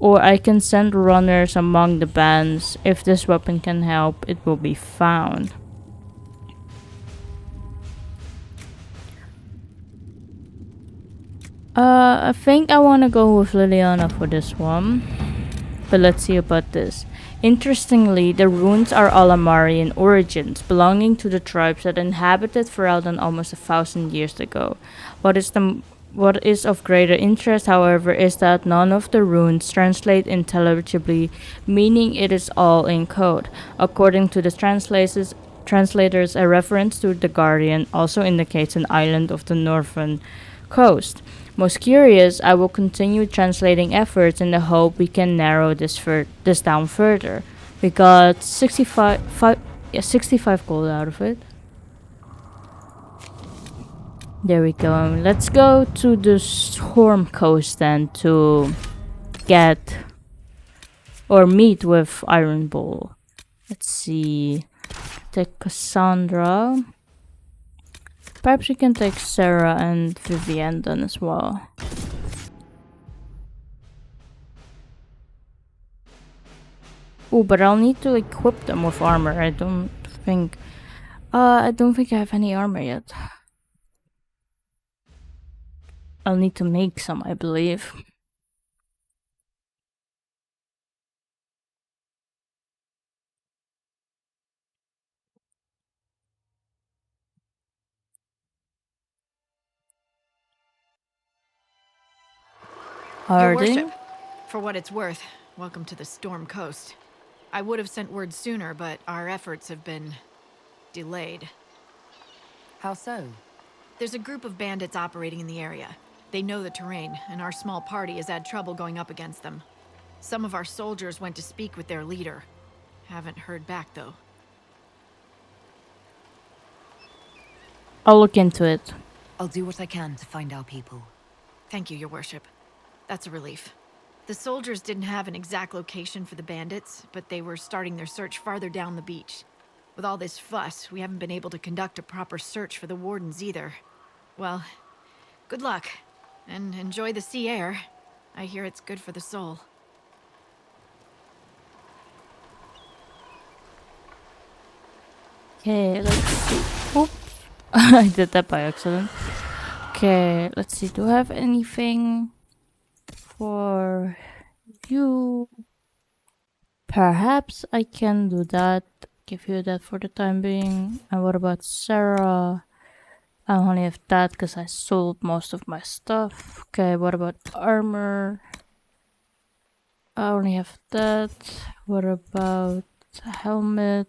Or I can send runners among the bands. If this weapon can help, it will be found. I think I want to go with Liliana for this one. But let's see about this. Interestingly, the runes are Alamari in origins, belonging to the tribes that inhabited Ferelden almost 1,000 years ago. What is of greater interest, however, is that none of the runes translate intelligibly, meaning it is all in code. According to the translators, a reference to the Guardian also indicates an island of the northern coast. Most curious, I will continue translating efforts in the hope we can narrow this down further. We got 65 gold out of it. There we go. Let's go to the Storm Coast then to get or meet with Iron Bull. Let's see. Take Cassandra. Perhaps we can take Sarah and Vivienne then as well. Oh, but I'll need to equip them with armor. I don't think I have any armor yet. I'll need to make some, I believe. Your Harding? worship, for what it's worth, welcome to the Storm Coast. I would have sent word sooner, but our efforts have been delayed. How so? There's a group of bandits operating in the area. They know the terrain, and our small party has had trouble going up against them. Some of our soldiers went to speak with their leader. Haven't heard back, though. I'll look into it. I'll do what I can to find our people. Thank you, your worship. That's a relief. The soldiers didn't have an exact location for the bandits, but they were starting their search farther down the beach. With all this fuss, we haven't been able to conduct a proper search for the wardens either. Well, good luck, and enjoy the sea air. I hear it's good for the soul. Okay, let's see. Oops. I did that by accident. Okay, let's see. Do I have anything for you? Perhaps I can do that. Give you that for the time being. And what about Sarah? I only have that because I sold most of my stuff. Okay, what about armor? I only have that. What about helmet?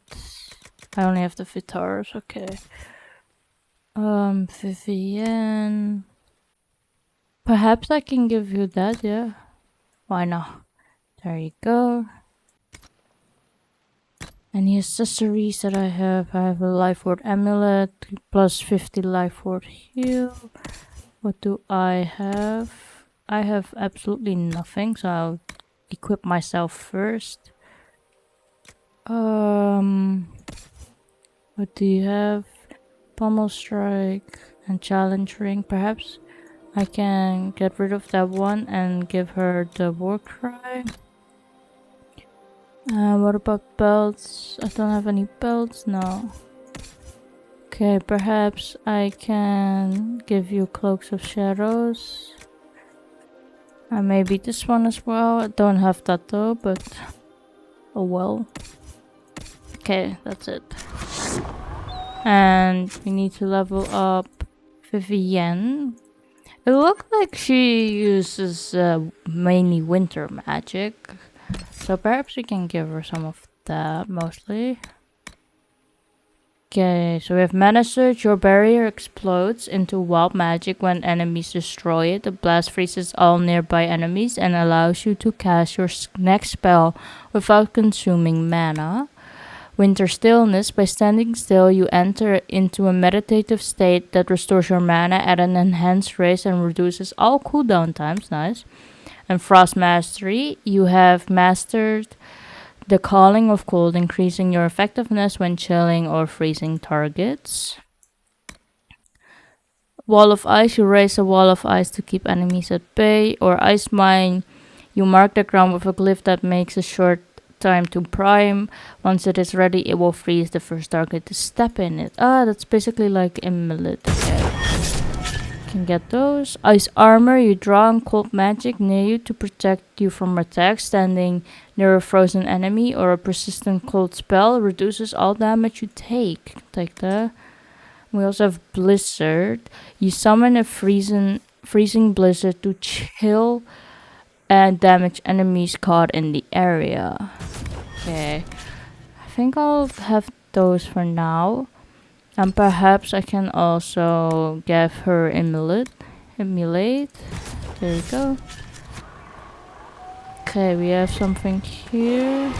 I only have the Vitars, okay. Vivienne. Perhaps I can give you that, yeah. Why not? There you go. Any accessories that I have a life ward amulet, plus 50 life ward heal. What do I have? I have absolutely nothing, so I'll equip myself first. What do you have? Pommel strike and challenge ring. Perhaps I can get rid of that one and give her the war cry. What about belts? I don't have any belts, no. Okay, perhaps I can give you cloaks of shadows. And maybe this one as well. I don't have that though, but oh well. Okay, that's it. And we need to level up Vivienne. It looks like she uses mainly winter magic. So perhaps we can give her some of that mostly. Okay, so we have Mana Surge. Your barrier explodes into wild magic when enemies destroy it. The blast freezes all nearby enemies and allows you to cast your next spell without consuming mana. Winter Stillness. By standing still, you enter into a meditative state that restores your mana at an enhanced rate and reduces all cooldown times. Nice. And Frost Mastery. You have mastered the Calling of Cold, increasing your effectiveness when chilling or freezing targets. Wall of Ice. You raise a wall of ice to keep enemies at bay. Or Ice Mine. You mark the ground with a glyph that makes a short time to prime. Once it is ready, it will freeze the first target to step in it. Ah, that's basically like a millet. Okay. Can get those. Ice Armor. You draw on cold magic near you to protect you from attacks. Standing near a frozen enemy or a persistent cold spell reduces all damage you take. Take that. We also have Blizzard. You summon a freezing blizzard to chill and damage enemies caught in the area. Okay, I think I'll have those for now. And perhaps I can also give her Emulate. There you go. Okay, we have something here.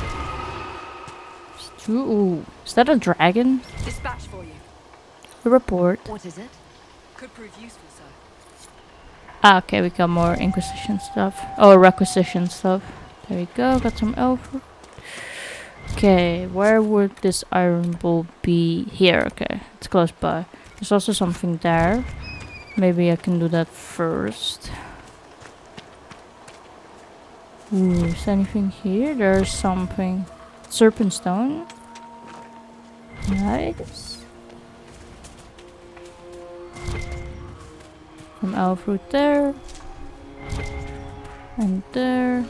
Ooh, is that a dragon? Dispatch for you. A report. What is it? Could prove useful, sir. Ah, okay, we got more Inquisition stuff. Oh, requisition stuff. There we go, got some elf. Okay, where would this iron bull be? Here, okay, it's close by. There's also something there. Maybe I can do that first. Ooh, is anything here? There's something. Serpent stone. Nice. Some elf fruit there. And there.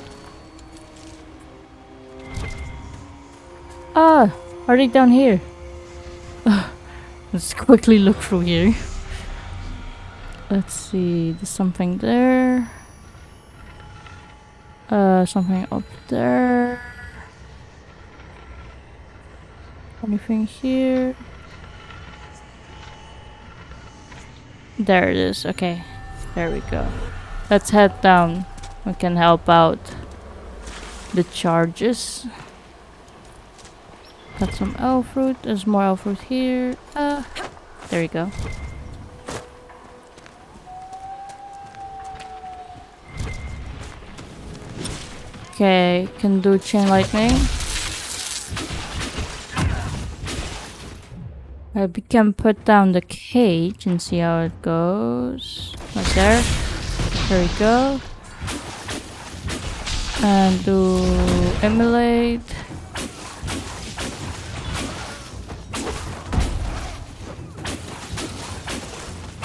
Ah! Are they down here? Let's quickly look through here. Let's see. There's something there. Something up there. Anything here? There it is. Okay. There we go. Let's head down. We can help out the charges. Got some elf fruit. There's more elf fruit here. There we go. Okay, can do chain lightning. We can put down the cage and see how it goes. Right there. There we go. And do emulate.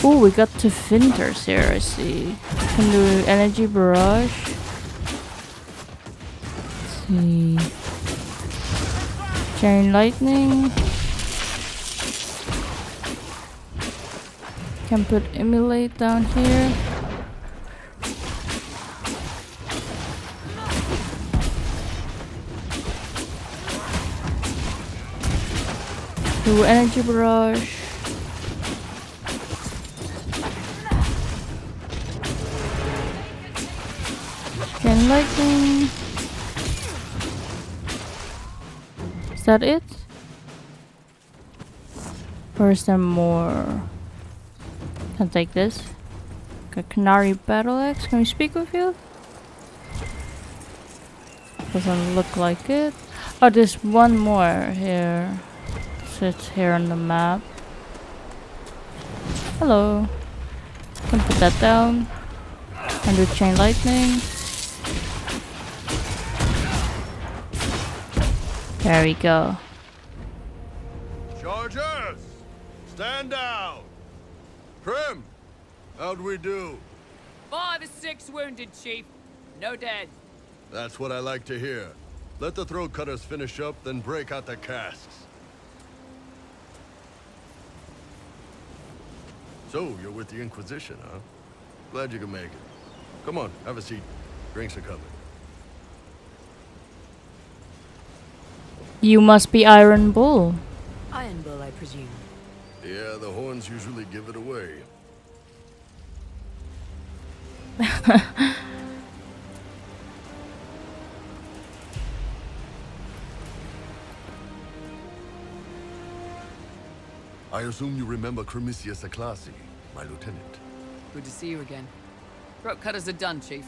Oh, we got two finters here, I see. Can do energy barrage. Let's see. Chain lightning. Can put emulate down here. Do energy barrage. Chain lightning. Is that it? Or is there more? Can take this. Got Qunari battle axe. Can we speak with you? Doesn't look like it. Oh, there's one more here. Sits here on the map. Hello. Can put that down. And do chain lightning. There we go. Chargers! Stand down! Krem! How'd we do? 5 or 6 wounded, Chief. No dead. That's what I like to hear. Let the throat cutters finish up, then break out the casks. So, you're with the Inquisition, huh? Glad you can make it. Come on, have a seat. Drinks are coming. You must be Iron Bull. Iron Bull, I presume. Yeah, the horns usually give it away. I assume you remember Cremisius Aclassi, my lieutenant. Good to see you again. Throat cutters are done, Chief.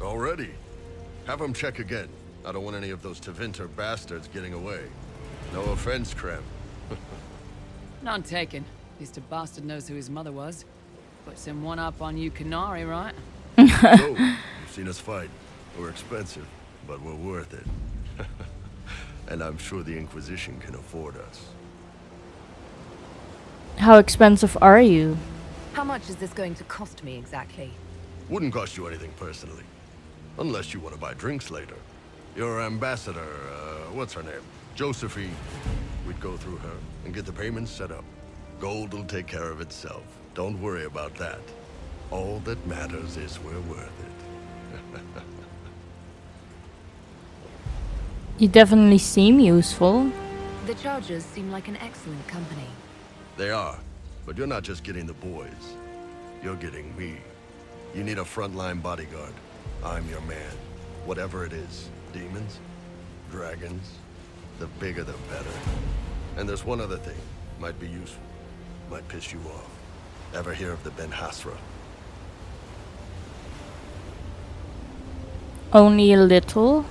Already? Have them check again. I don't want any of those Tevinter bastards getting away. No offense, Krem. None taken. At least a bastard knows who his mother was. Puts him one up on you Qunari, right? So, you've seen us fight. We're expensive, but we're worth it. And I'm sure the Inquisition can afford us. How expensive are you? How much is this going to cost me exactly? Wouldn't cost you anything personally. Unless you want to buy drinks later. Your ambassador, what's her name? Josephine. We'd go through her and get the payments set up. Gold will take care of itself. Don't worry about that. All that matters is we're worth it. You definitely seem useful. The Chargers seem like an excellent company. They are, but you're not just getting the boys. You're getting me. You need a frontline bodyguard. I'm your man. Whatever it is. Demons, dragons, the bigger the better. And there's one other thing. Might be useful. Might piss you off. Ever hear of the Ben Hasra? Only a little.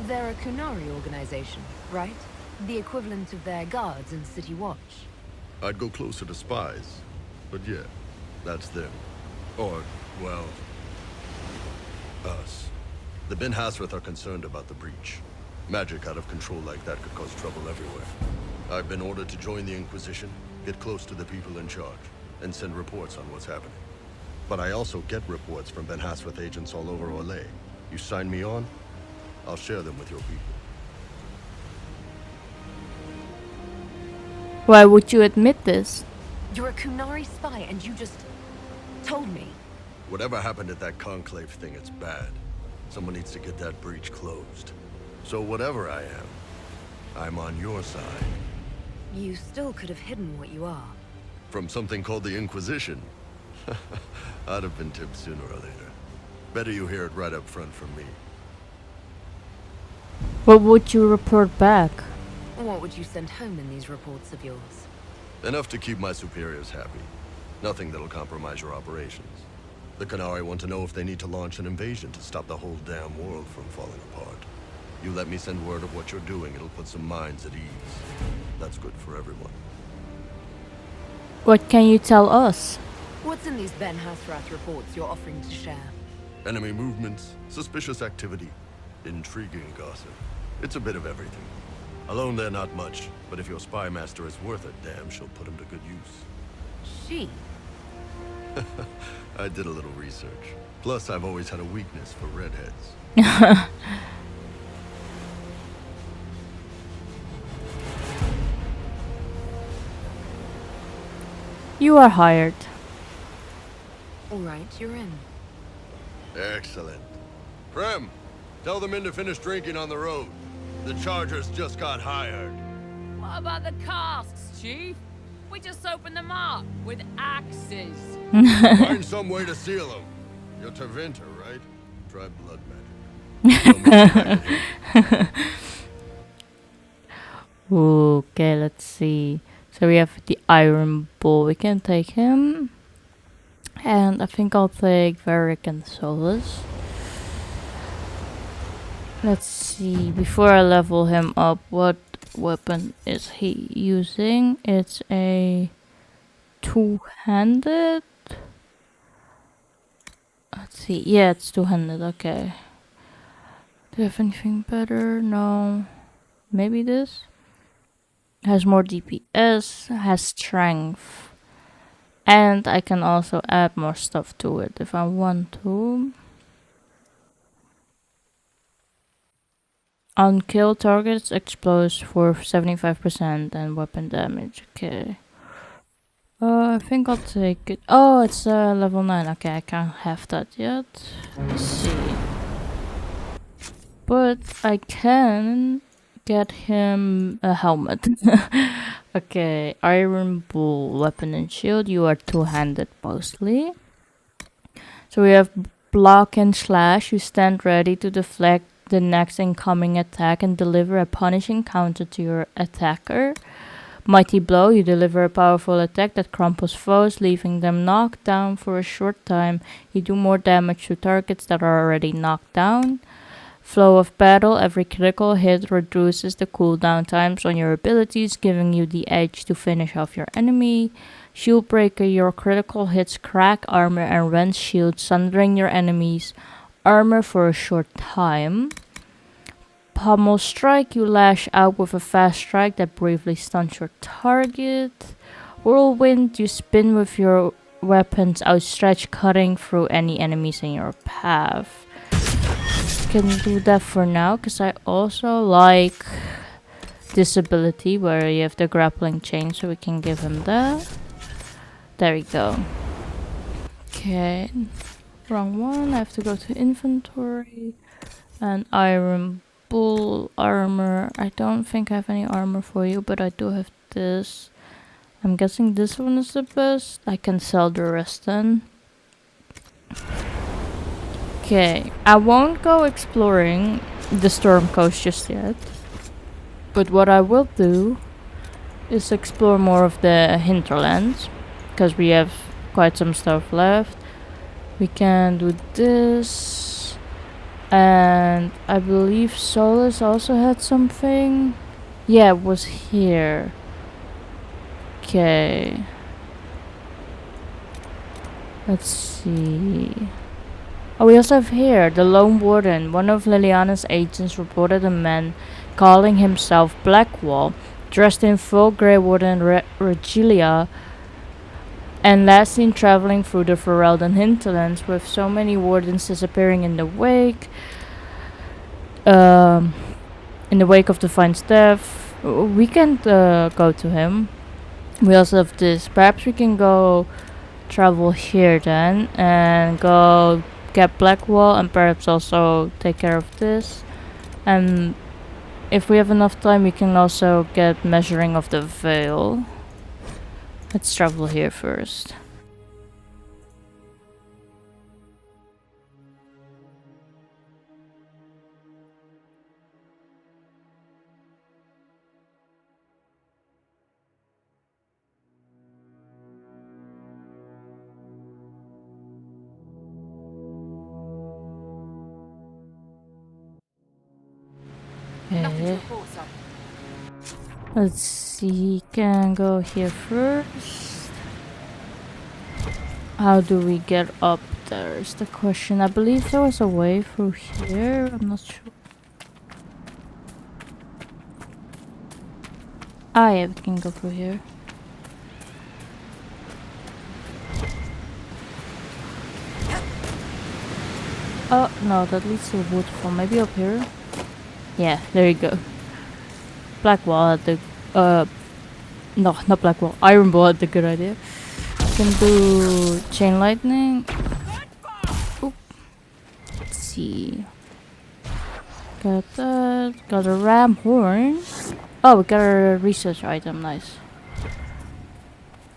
They're a Qunari organization, right? The equivalent of their guards in City Watch. I'd go closer to spies. But yeah, that's them. Or, well, us. The Ben Hasrath are concerned about the breach. Magic out of control like that could cause trouble everywhere. I've been ordered to join the Inquisition, get close to the people in charge, and send reports on what's happening. But I also get reports from Ben Hasrath agents all over Orlais. You sign me on, I'll share them with your people. Why would you admit this? You're a Qunari spy and you just told me. Whatever happened at that conclave thing, it's bad. Someone needs to get that breach closed. So whatever I am, I'm on your side. You still could have hidden what you are. From something called the Inquisition. I'd have been tipped sooner or later. Better you hear it right up front from me. What would you report back? What would you send home in these reports of yours? Enough to keep my superiors happy. Nothing that'll compromise your operations. The Qunari want to know if they need to launch an invasion to stop the whole damn world from falling apart. You let me send word of what you're doing, it'll put some minds at ease. That's good for everyone. What can you tell us? What's in these Ben Hasrath reports you're offering to share? Enemy movements, suspicious activity, intriguing gossip. It's a bit of everything. Alone they're not much, but if your spy master is worth a damn, she'll put him to good use. She? I did a little research. Plus, I've always had a weakness for redheads. You are hired. Alright, you're in. Excellent. Krem, tell the men to finish drinking on the road. The Chargers just got hired. What about the casks, Chief? We just opened them up with axes. Find some way to seal them. You're Tervinter, right? Try blood magic. Okay, let's see. So we have the Iron Bull. We can take him. And I think I'll take Varric and Solus. Let's see. Before I level him up, what weapon is he using? It's a two-handed. Let's see. Yeah, it's two-handed. Okay. Do you have anything better? No. Maybe this? Has more DPS, has strength. And I can also add more stuff to it if I want to. On kill targets explodes for 75% and weapon damage. Okay. I think I'll take it. Oh, it's level 9. Okay, I can't have that yet. Let's see. But I can get him a helmet. Okay, Iron Bull, weapon and shield. You are two-handed mostly. So we have block and slash. You stand ready to deflect the next incoming attack and deliver a punishing counter to your attacker. Mighty Blow. You deliver a powerful attack that crumples foes, leaving them knocked down for a short time. You do more damage to targets that are already knocked down. Flow of Battle. Every critical hit reduces the cooldown times on your abilities, giving you the edge to finish off your enemy. Shield Breaker. Your critical hits crack armor and rend shields, sundering your enemies' armor for a short time. Pommel Strike. You lash out with a fast strike that briefly stuns your target. Whirlwind. You spin with your weapons outstretched, cutting through any enemies in your path. Can do that for now, because I also like this ability where you have the grappling chain, so we can give him that. There we go. Okay, wrong one. I have to go to inventory. And Iron Bull armor. I don't think I have any armor for you, but I do have this. I'm guessing this one is the best. I can sell the rest then. Okay, I won't go exploring the Storm Coast just yet. But what I will do is explore more of the hinterlands. Because we have quite some stuff left. We can do this. And I believe Solus also had something. Yeah, it was here. Okay. Let's see. Oh, we also have here the Lone Warden. One of Liliana's agents reported a man calling himself Blackwall, dressed in full Grey Warden regalia, and last seen traveling through the Ferelden hinterlands, with so many wardens disappearing in the wake. In the wake of the Fine's death. We can't go to him. We also have this. Perhaps we can go travel here then and go get Blackwall, and perhaps also take care of this. And if we have enough time, we can also get measuring of the veil. Let's travel here first. Okay. Let's see, can go here first. How do we get up there is the question. I believe there was a way through here, I'm not sure. Ah yeah, we can go through here. Oh no, that leads to a waterfall. Maybe up here? Yeah, there you go. Blackwall had the no, not Blackwall. Ironball had the good idea. Can do chain lightning. Oop. Let's see. Got that. Got a ram horn. Oh, we got a research item. Nice.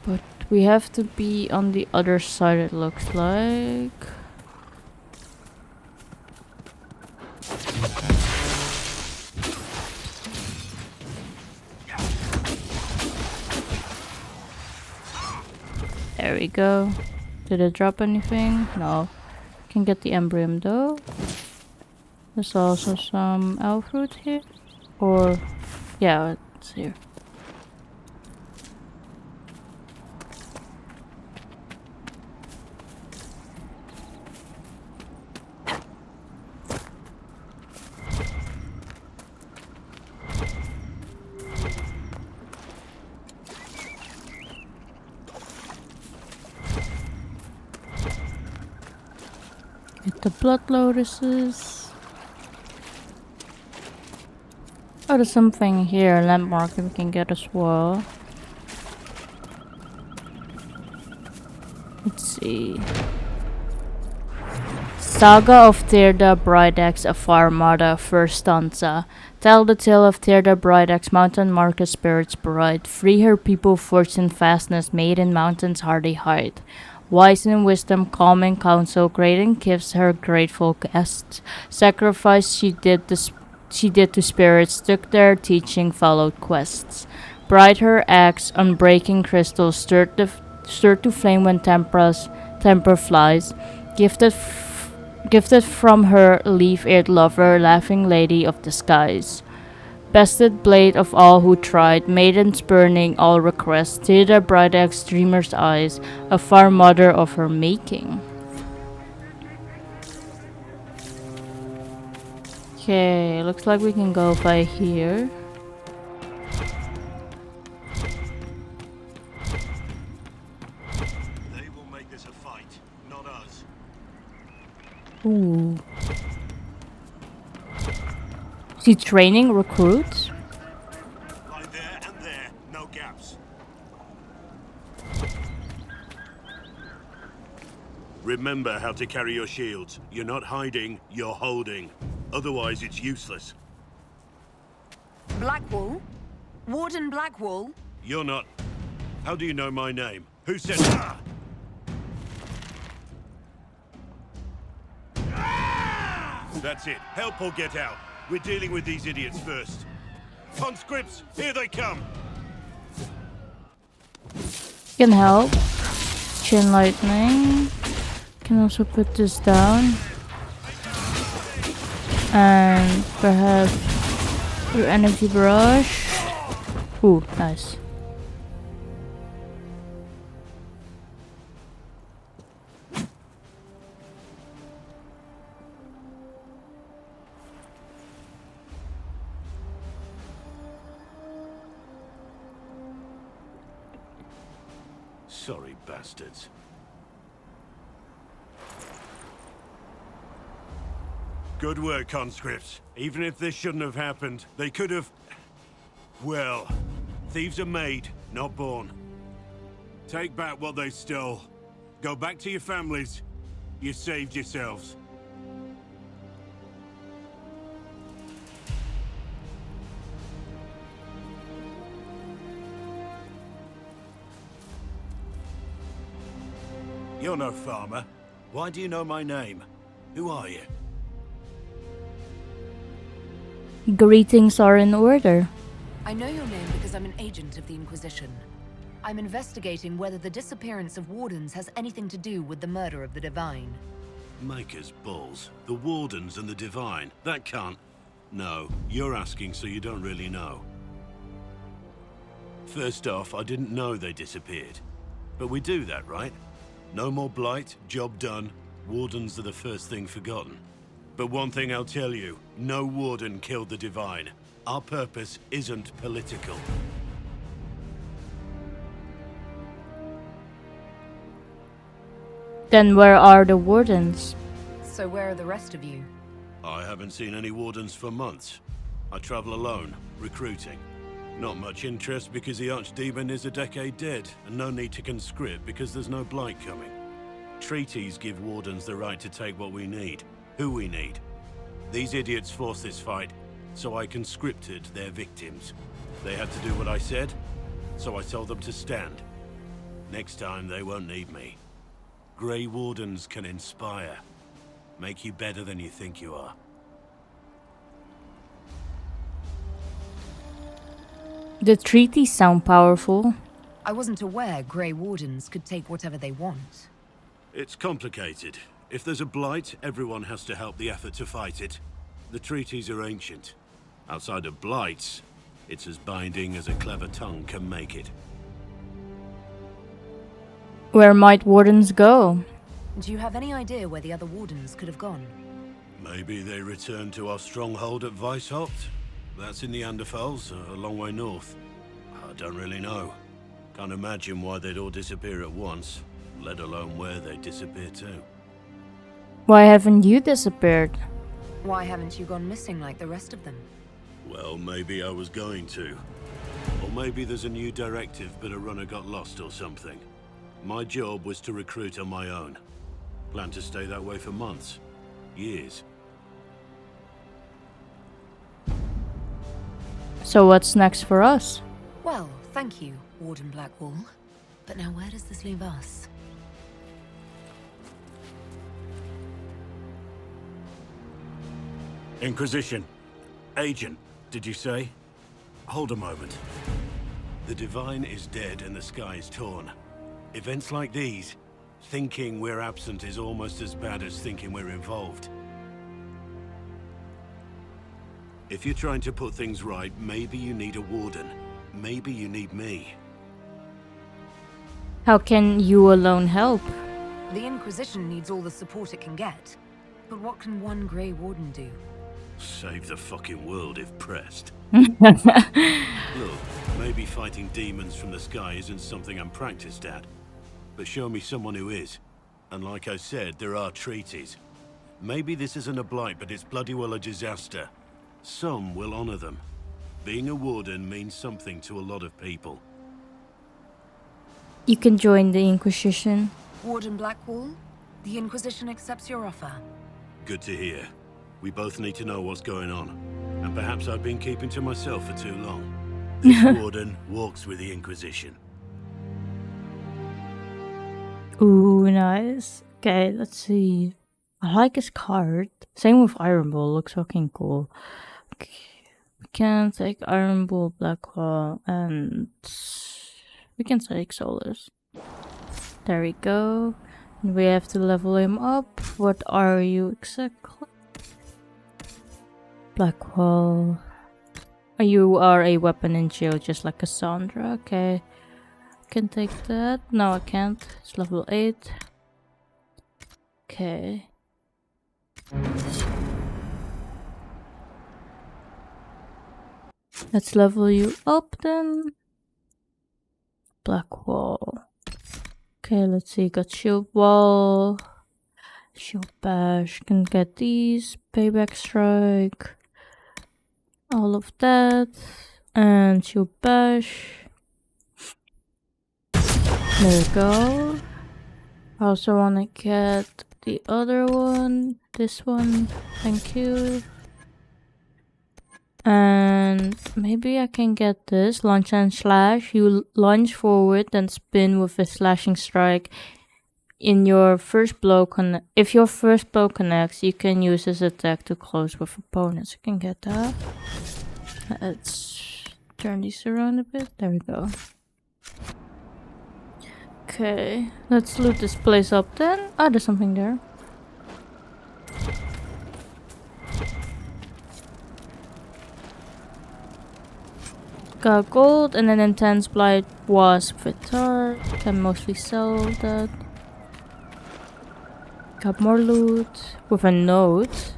But we have to be on the other side, it looks like. There we go. Did it drop anything? No. Can get the embryo though. There's also some elf fruit here. Or yeah, it's here. Get the blood lotuses. Oh, there's something here, a landmark that we can get as well. Let's see. Saga of Tirda Brideaxe Afarmada, first stanza. Tell the tale of Tirda Brideaxe, mountain Marcus spirit's bride. Free her people, forged in fastness, made in mountains hardy height. Wise in wisdom, calm in counsel, great in gifts, her grateful guests. Sacrifice she did to spirits, took their teaching, followed quests. Bright her axe, unbreaking crystal, stirred to flame when temper flies. Gifted from her leaf-eared lover, laughing lady of the skies. Bested blade of all who tried, maidens burning all requests, Tirda Brideaxe dreamer's eyes, a far mother of her making. Okay, looks like we can go by here. They will make this a fight, not us. Ooh. Is he training recruits? Lie there and there, no gaps. Remember how to carry your shields. You're not hiding, you're holding. Otherwise, it's useless. Blackwall? Warden Blackwall? You're not... How do you know my name? Who said... That's it. Help or get out. We're dealing with these idiots first. Conscripts, here they come! Can help. chain lightning. Can also put this down. And perhaps your energy brush. Ooh, nice. Sorry, bastards. Good work, conscripts. Even if this shouldn't have happened, they could have... Well, thieves are made, not born. Take back what they stole. Go back to your families. You saved yourselves. You're no farmer. Why do you know my name? Who are you? Greetings are in order. I know your name because I'm an agent of the Inquisition. I'm investigating whether the disappearance of Wardens has anything to do with the murder of the Divine. Maker's balls. The Wardens and the Divine. That can't... No, you're asking so you don't really know. First off, I didn't know they disappeared. But we do that, right? No more blight, job done. Wardens are the first thing forgotten. But one thing I'll tell you, no Warden killed the Divine. Our purpose isn't political. Then where are the Wardens? So where are the rest of you? I haven't seen any Wardens for months. I travel alone, recruiting. Not much interest because the Archdemon is a decade dead, and no need to conscript because there's no blight coming. Treaties give Wardens the right to take what we need, who we need. These idiots forced this fight, so I conscripted their victims. They had to do what I said, so I told them to stand. Next time they won't need me. Grey Wardens can inspire, make you better than you think you are. The treaties sound powerful. I wasn't aware Grey Wardens could take whatever they want. It's complicated. If there's a blight, everyone has to help the effort to fight it. The treaties are ancient. Outside of blights, it's as binding as a clever tongue can make it. Where might Wardens go? Do you have any idea where the other Wardens could have gone? Maybe they returned to our stronghold at Weishaupt? That's in the Anderfels, a long way north. I don't really know. Can't imagine why they'd all disappear at once, let alone where they'd disappear to. Why haven't you disappeared? Why haven't you gone missing like the rest of them? Well, maybe I was going to. Or maybe there's a new directive, but a runner got lost or something. My job was to recruit on my own. Plan to stay that way for months. Years. So what's next for us? Well, thank you, Warden Blackwall. But now where does this leave us? Inquisition. Agent, did you say? Hold a moment. The Divine is dead and the sky is torn. Events like these, thinking we're absent is almost as bad as thinking we're involved. If you're trying to put things right, maybe you need a warden. Maybe you need me. How can you alone help? The Inquisition needs all the support it can get. But what can one Grey Warden do? Save the fucking world if pressed. Look, maybe fighting demons from the sky isn't something I'm practiced at. But show me someone who is. And like I said, there are treaties. Maybe this isn't a blight, but it's bloody well a disaster. Some will honor them. Being a warden means something to a lot of people. You can join the Inquisition. Warden Blackwall, the Inquisition accepts your offer. Good to hear. We both need to know what's going on. And perhaps I've been keeping to myself for too long. This warden walks with the Inquisition. Ooh, nice. Okay, let's see. I like his card. Same with Iron Bull, looks fucking cool. Okay. We can take Iron Bull, Blackwall, and we can take Solus. There we go. And we have to level him up. What are you exactly? Blackwall. You are a weapon in jail, just like Cassandra. Okay. Can take that. No, I can't. It's level 8. Okay. Let's level you up then. Blackwall. Okay, let's see. Got shield wall. Shield bash. Can get these. Payback strike. All of that. And shield bash. There we go. I also want to get the other one. This one. Thank you. And maybe I can get this. Launch and slash. You lunge forward and spin with a slashing strike. In your first blow if your first blow connects, you can use this attack to close with opponents. I can get that. Let's turn these around a bit. There we go. Okay, let's loot this place up then. Ah, there's something there. Got gold and an intense blight wasp vitar. Can mostly sell that. Got more loot with a note.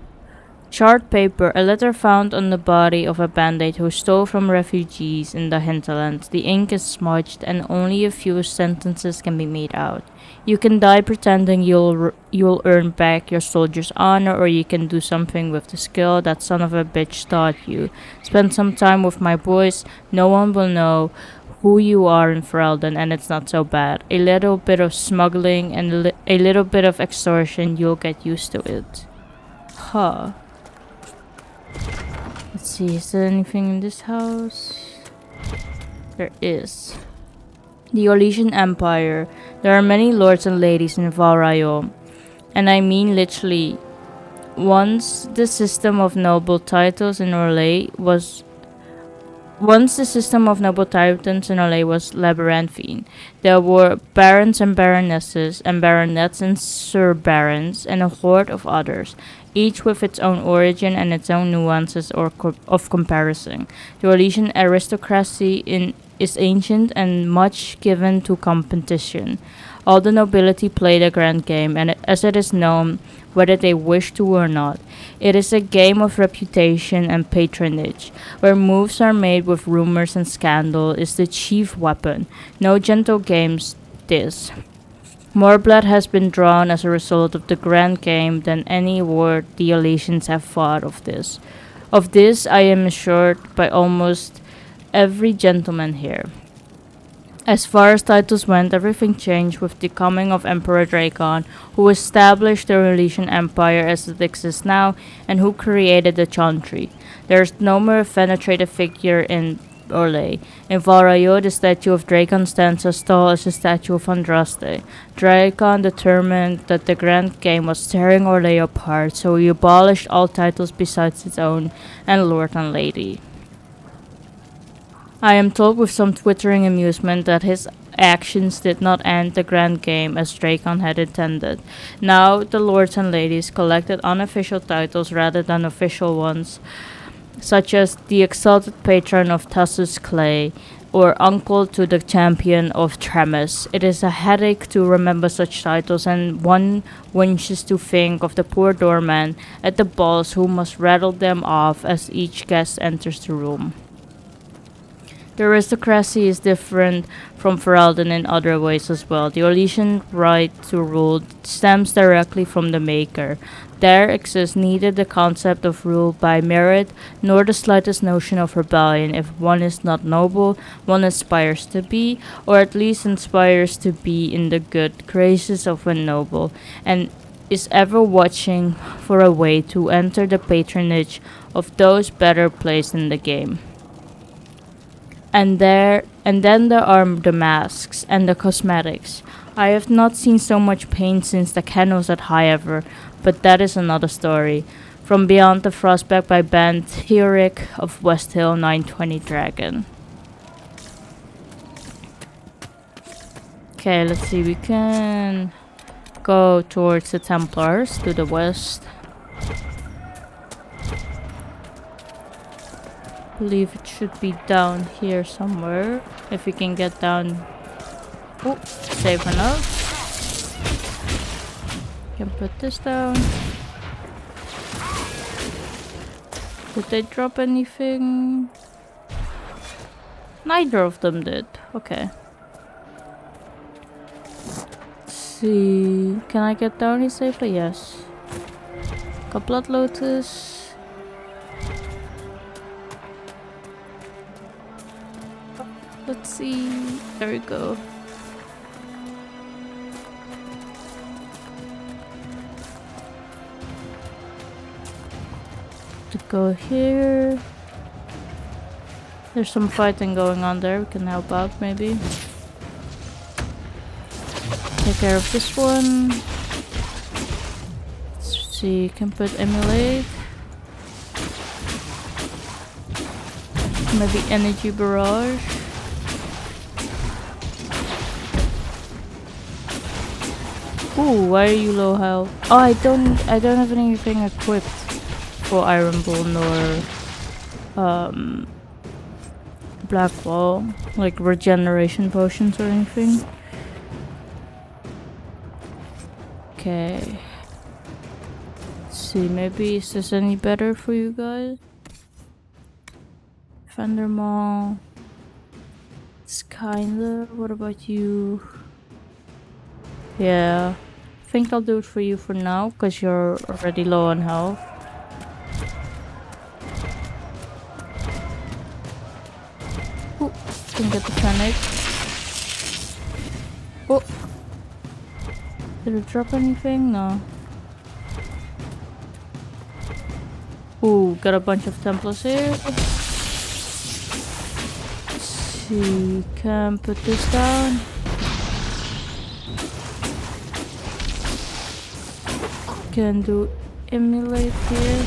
Charred paper, a letter found on the body of a bandit who stole from refugees in the hinterland. The ink is smudged and only a few sentences can be made out. You can die pretending you'll earn back your soldier's honor, or you can do something with the skill that son of a bitch taught you. Spend some time with my boys. No one will know who you are in Ferelden, and it's not so bad. A little bit of smuggling and a little bit of extortion, you'll get used to it. Huh. Let's see, is there anything in this house? There is. The Orlesian Empire. There are many lords and ladies in Val Royeaux. And I mean literally. Once the system of noble titles in Orlais was labyrinthine. There were barons and baronesses and baronets and sir barons and a horde of others, each with its own origin and its own nuances of comparison. The Orlesian aristocracy is ancient and much given to competition. All the nobility play the grand game, and as it is known, whether they wish to or not. It is a game of reputation and patronage, where moves are made with rumors and scandal is the chief weapon. No gentle games this. More blood has been drawn as a result of the grand game than any war the Orlesians have fought of this. Of this I am assured by almost every gentleman here. As far as titles went, everything changed with the coming of Emperor Drakon, who established the Orlesian Empire as it exists now, and who created the Chantry. There is no more penetrative figure in Orlais. In Val Royeaux, the statue of Drakon stands as tall as the statue of Andraste. Drakon determined that the grand game was tearing Orlais apart, so he abolished all titles besides his own and Lord and Lady. I am told with some twittering amusement that his actions did not end the grand game as Drakon had intended. Now the lords and ladies collected unofficial titles rather than official ones, such as the exalted patron of Tassus Clay or uncle to the champion of Tremis. It is a headache to remember such titles, and one winches to think of the poor doorman at the balls who must rattle them off as each guest enters the room. The aristocracy is different from Ferelden in other ways as well. The Orlesian right to rule stems directly from the Maker. There exists neither the concept of rule by merit nor the slightest notion of rebellion. If one is not noble, one aspires to be, or at least inspires to be in the good graces of a noble, and is ever watching for a way to enter the patronage of those better placed in the game. And then there are the masks and the cosmetics. I have not seen so much paint since the kennels at Highever, but that is another story. From Beyond the Frostback by Ben Theoric of West Hill 920 Dragon. Okay, let's see. We can go towards the Templars to the west. I believe it should be down here somewhere. If we can get down. Oh, safe enough. Can put this down. Did they drop anything? Neither of them did. Okay. Let's see. Can I get down here safely? Yes. Got Blood Lotus. Let's see. There we go. To go here. There's some fighting going on there. We can help out maybe. Take care of this one. Let's see. Can put emulate. Maybe energy barrage. Ooh, why are you low health? Oh, I don't have anything equipped for Iron Bull nor Black Wall, like regeneration potions or anything. Okay. Let's see, maybe is this any better for you guys? Fender Mall. It's kinda. What about you? Yeah. I think I'll do it for you for now, because you're already low on health. Ooh, can get the Fennec. Oh! Did it drop anything? No. Ooh, got a bunch of Templars here. Let's see, can put this down. Can do emulate here.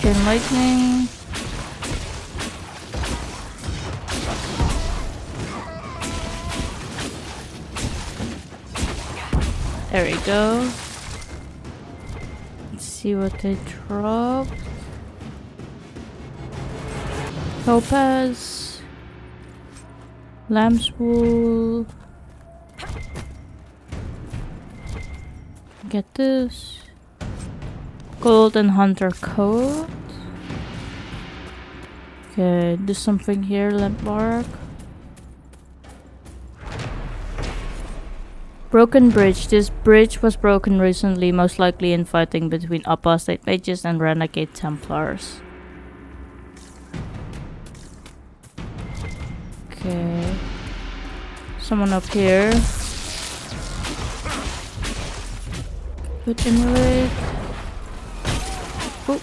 Chain lightning. There we go. Let's see what they dropped. Topaz. Lamb's wool. Get this. Golden hunter coat. Okay, there's something here, landmark. Broken bridge. This bridge was broken recently, most likely in fighting between apostate mages and renegade Templars. Okay. Someone up here. Put emulate. Oh,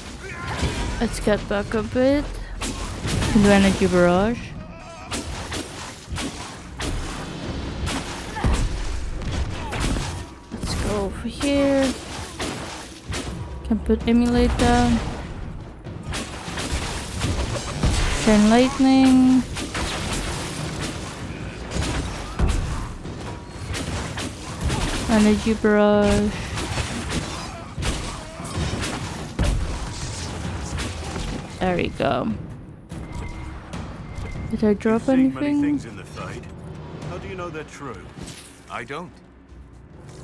let's get back a bit. Can do energy barrage. Let's go over here. Can put emulate down. Chain lightning. Energy barrage. There we go. Did I drop anything? Many things in the Fade. How do you know they're true? I don't.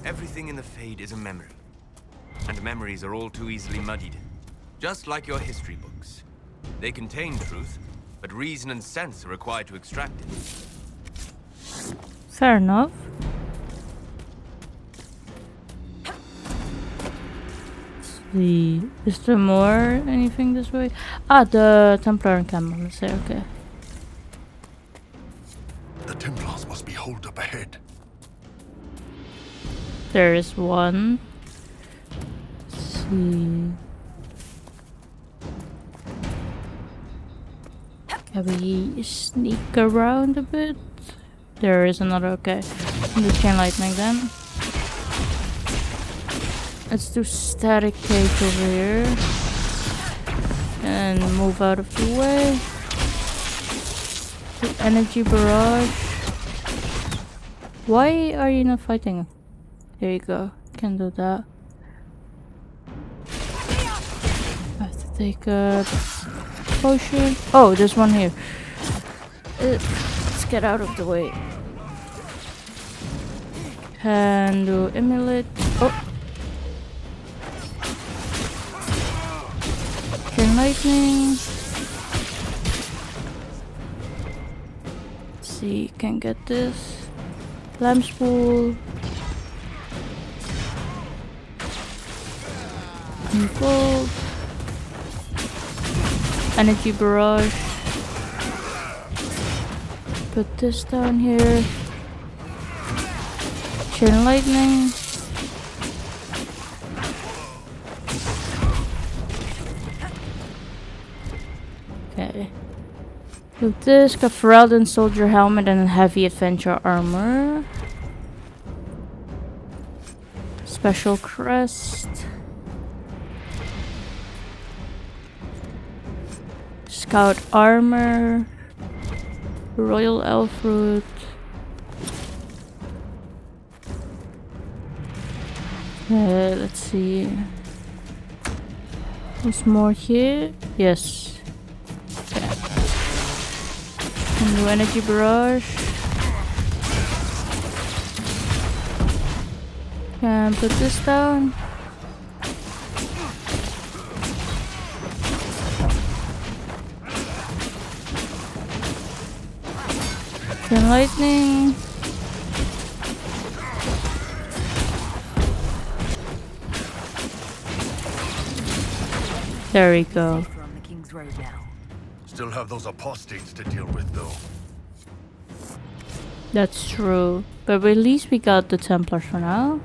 Everything in the Fade is a memory. And memories are all too easily muddied. Just like your history books. They contain truth, but reason and sense are required to extract it. Fair enough. Is there more? Anything this way? Ah, the Templar encampment. Let's say, okay. The Templars must be holed up ahead. There is one. Let's see. Can we sneak around a bit? There is another, okay. The chain lightning then. Let's do static cage over here. and move out of the way. The energy barrage. Why are you not fighting? There you go. Can do that. I have to take a potion. Oh, there's one here. Let's get out of the way. And do emulate. Oh. Chain lightning. Let's see, can get this. Lamp spool. Gold. Energy barrage. Put this down here. Chain lightning. Okay. With this, got Ferelden soldier helmet and heavy adventure armor. Special crest. Scout armor. Royal elf root. Let's see. There's more here. Yes. Okay. And do energy barrage. Can put this down. Chain lightning. There we go. From the King's Road now. Still have those apostates to deal with, though. That's true. But at least we got the Templars for now.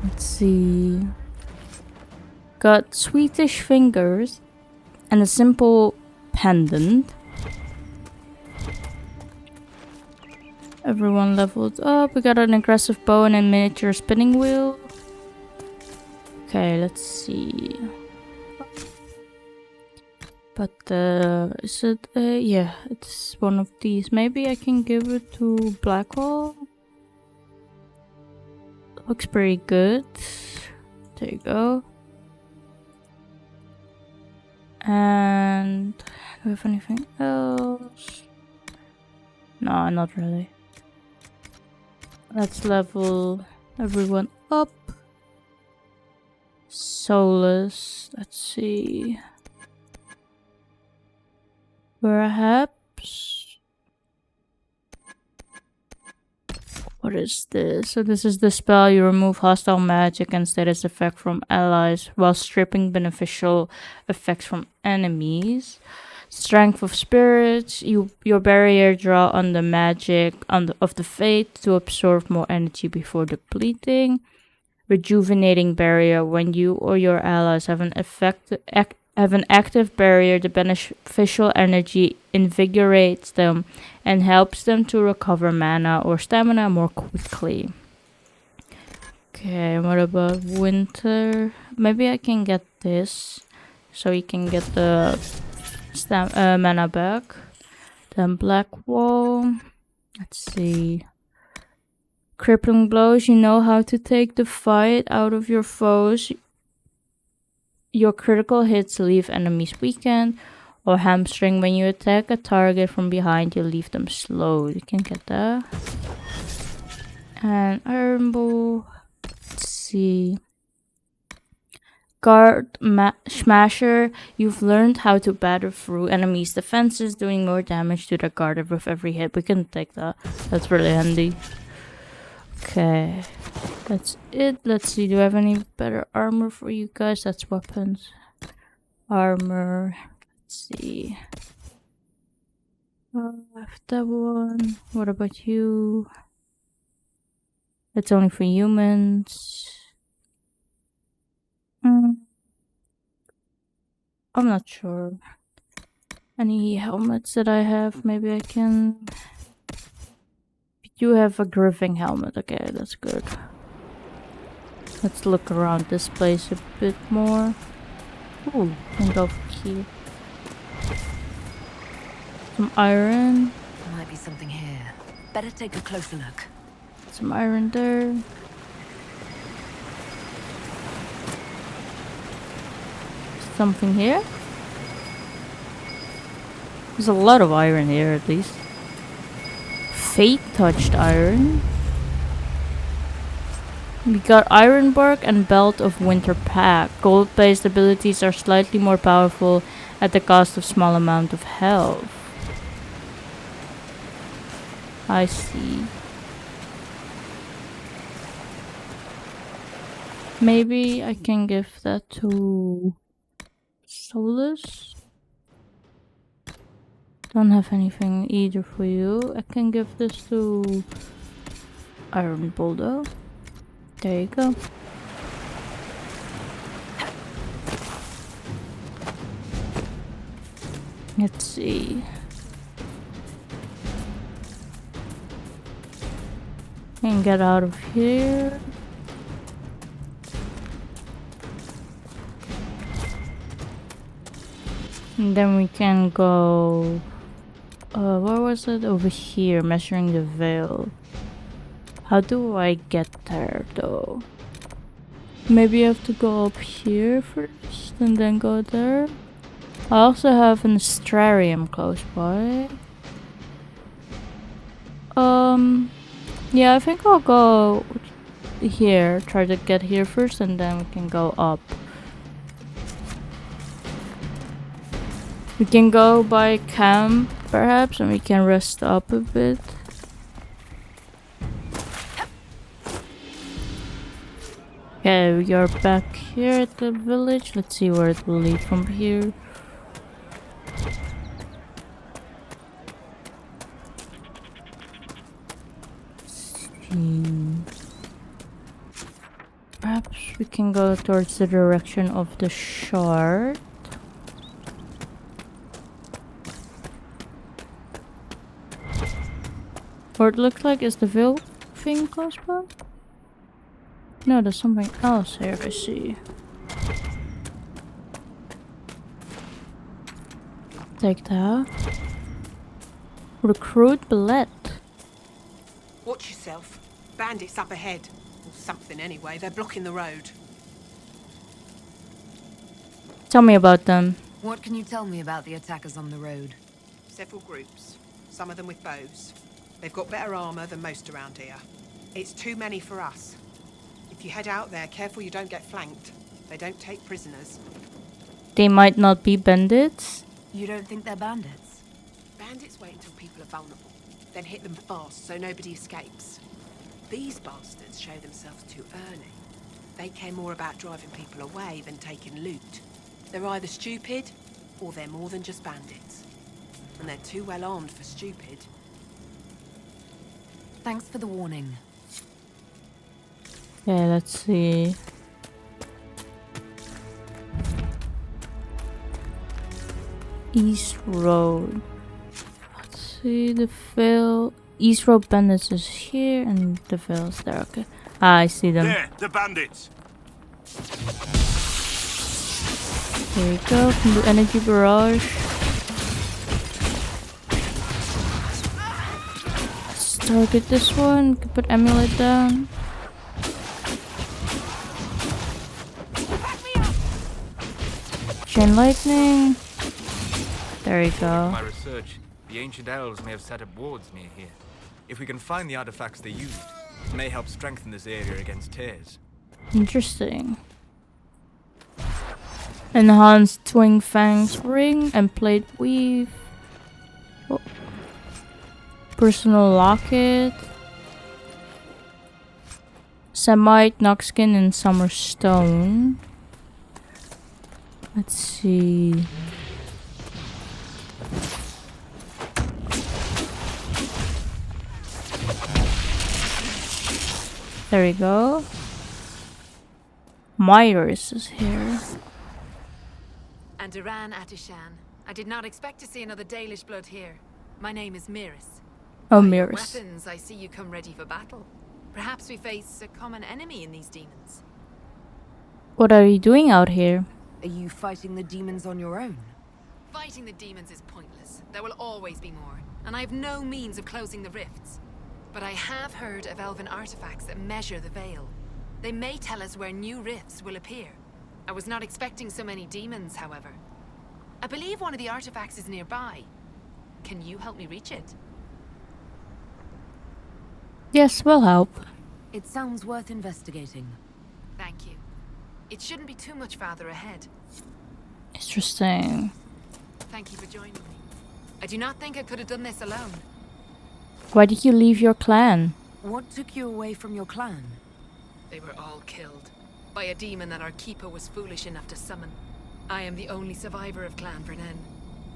Let's see. Got Swedish fingers and a simple pendant. Everyone leveled up. We got an aggressive bow and a miniature spinning wheel. Okay, let's see. But is it? Yeah, it's one of these. Maybe I can give it to Blackwall. Looks pretty good. There you go. And do we have anything else? No, not really. Let's level everyone up. Solus. Let's see. Perhaps. What is this? So this is the spell. You remove hostile magic and status effect from allies while stripping beneficial effects from enemies. Strength of spirits. Your barrier draw on the magic of the fate to absorb more energy before depleting. Rejuvenating barrier. When you or your allies have an active barrier, the beneficial energy invigorates them and helps them to recover mana or stamina more quickly. Okay, what about winter? Maybe I can get this so you can get the mana back. Then black wall. Let's see. Crippling blows. You know how to take the fight out of your foes. Your critical hits leave enemies weakened. Or hamstring. When you attack a target from behind, you leave them slowed. You can get that. And iron bow. Let's see. Guard Smasher. You've learned how to batter through enemies' defenses, doing more damage to the guard with every hit. We can take that. That's really handy. Okay, that's it. Let's see, do I have any better armor for you guys? That's weapons. Armor. Let's see. I have that one. What about you? It's only for humans. I'm not sure. Any helmets that I have? Maybe I can... You have a griffin helmet. Okay, that's good. Let's look around this place a bit more. Ooh, can go here. Some iron. Might be something here. Better take a closer look. Some iron there. Something here? There's a lot of iron here at least. Fate touched iron. We got Iron Bark and Belt of Winter Pack. Gold-based abilities are slightly more powerful at the cost of small amount of health. I see. Maybe I can give that to Solus. Don't have anything either for you. I can give this to Iron Bulldo. There you go. Let's see. And get out of here. And then we can go... where was it? Over here, measuring the veil. How do I get there though? Maybe I have to go up here first and then go there. I also have an astrarium close by. Yeah, I think I'll go here. Try to get here first and then we can go up. We can go by camp perhaps and we can rest up a bit. Okay, we are back here at the village. Let's see where it will lead from here. Perhaps we can go towards the direction of the shard. Or it looks like is the veil thing close by? No, there's something else here I see. Take that. Recruit Billet. Watch yourself. Bandits up ahead. Or something anyway. They're blocking the road. Tell me about them. What can you tell me about the attackers on the road? Several groups. Some of them with bows. They've got better armor than most around here. It's too many for us. If you head out there, careful you don't get flanked. They don't take prisoners. They might not be bandits. You don't think they're bandits? Bandits wait until people are vulnerable, then hit them fast so nobody escapes. These bastards show themselves too early. They care more about driving people away than taking loot. They're either stupid, or they're more than just bandits. And they're too well armed for stupid. Thanks for the warning. Okay, let's see. East Road. Let's see the veil. East Road bandits is here and the veil is there. Okay. Ah, I see them. There, the bandits. Here we go. Can do energy barrage. Let's target this one. Can put amulet down. Chain lightning. There we go. My research, the ancient elves may have set up wards near here. If we can find the artifacts they used, it may help strengthen this area against tears. Interesting. Enhanced Twin Fangs ring and plate weave. Oh. Personal locket. Semite, Noxskin, and Summer Stone. Let's see. There we go. Myers is here. And Iran Atishan. I did not expect to see another Dalish blood here. My name is Miris. Oh, By your Miris. weapons, I see you come ready for battle. Perhaps we face a common enemy in these demons. What are you doing out here? Are you fighting the demons on your own? Fighting the demons is pointless. There will always be more, and I have no means of closing the rifts. But I have heard of elven artifacts that measure the veil. They may tell us where new rifts will appear. I was not expecting so many demons, however. I believe one of the artifacts is nearby. Can you help me reach it? Yes, we'll help. It sounds worth investigating. Thank you. It shouldn't be too much farther ahead. Interesting. Thank you for joining me. I do not think I could have done this alone. Why did you leave your clan? What took you away from your clan? They were all killed by a demon that our keeper was foolish enough to summon. I am the only survivor of Clan Vernen.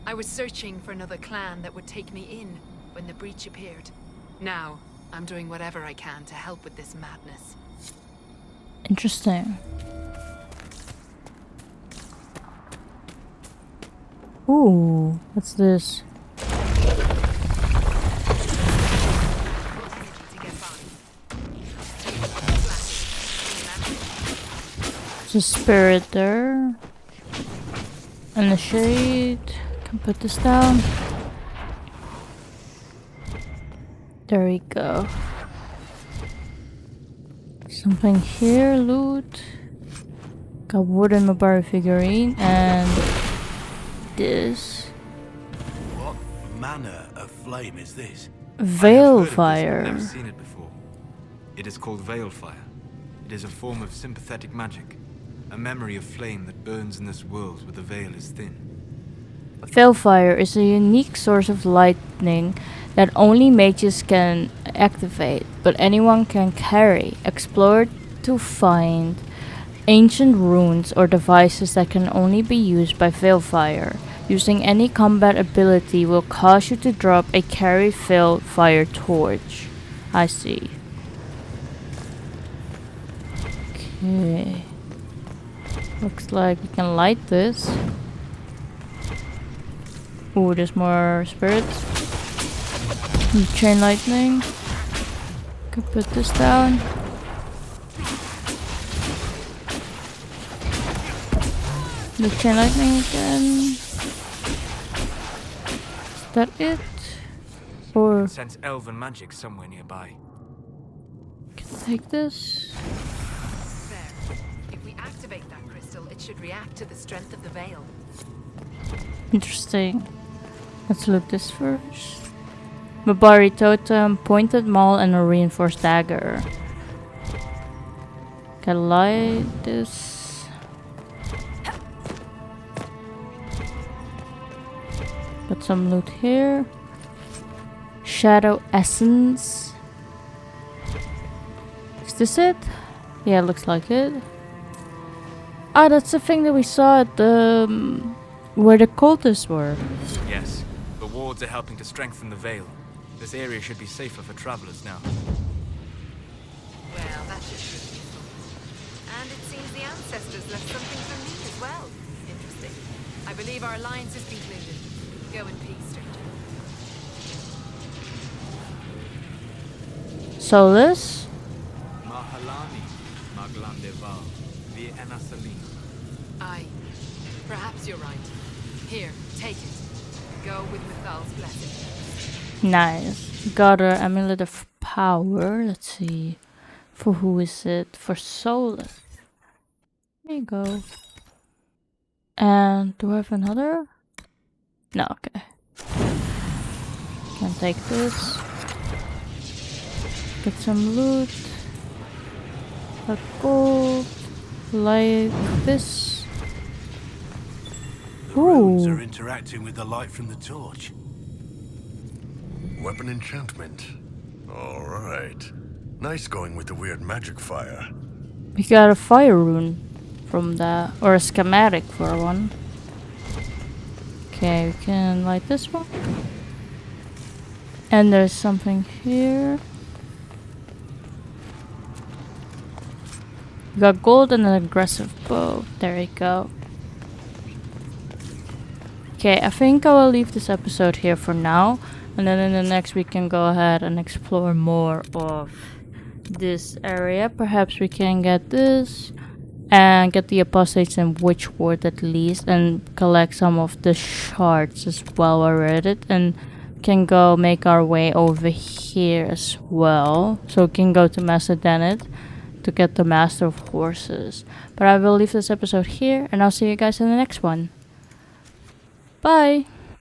I was searching for another clan that would take me in when the breach appeared. Now, I'm doing whatever I can to help with this madness. Interesting. Ooh, what's this? There's a spirit there. And the shade. Can put this down. There we go. Something here, loot. Got wooden Mabari figurine and this. What manner of flame is this? Veil fire. I've never seen it before. It is called veil fire. It is a form of sympathetic magic. A memory of flame that burns in this world where the veil is thin. Veil fire is a unique source of lightning that only mages can activate, but anyone can carry. Explore to find ancient runes or devices that can only be used by veil fire. Using any combat ability will cause you to drop a carry veil fire torch. I see. Okay. Looks like we can light this. Ooh, there's more spirits. Chain lightning. Can put this down. The chain lightning again. Is that it? Or Sense elven magic somewhere nearby. can I take this? There. If we activate that crystal, it should react to the strength of the veil. Interesting. Let's look this first. Mabari totem, pointed maul, and a reinforced dagger. Can I light this? Got some loot here. Shadow essence. Is this it? Yeah, it looks like it. Ah, that's the thing that we saw at the where the cultists were. Yes, the wards are helping to strengthen the veil. This area should be safer for travelers now. Well, that should prove useful. And it seems the ancestors left something for me as well. Interesting. I believe our alliance is concluded. Go in peace, stranger. Solus? Mahalani, Maglandeva, the Enasali. Aye. Perhaps you're right. Here, take it. Go with Mithal's blessing. Nice. Got our amulet of power. Let's see. For who is it? For Solus. There you go. And do I have another? No, okay. Can take this. Get some loot. A gold. Like this. The runes are interacting with the light from the torch. Weapon enchantment. Alright. Nice going with the weird magic fire. We got a fire rune from that, or a schematic for one. Okay, we can light this one. And there's something here. We got gold and an aggressive bow. There we go. Okay, I think I will leave this episode here for now. And then in the next we can go ahead and explore more of this area. Perhaps we can get this. and get the apostates in Witchward at least, and collect some of the shards as well while we're at it, and can go make our way over here as well. So we can go to Macedonit to get the Master of Horses. But I will leave this episode here, and I'll see you guys in the next one. Bye!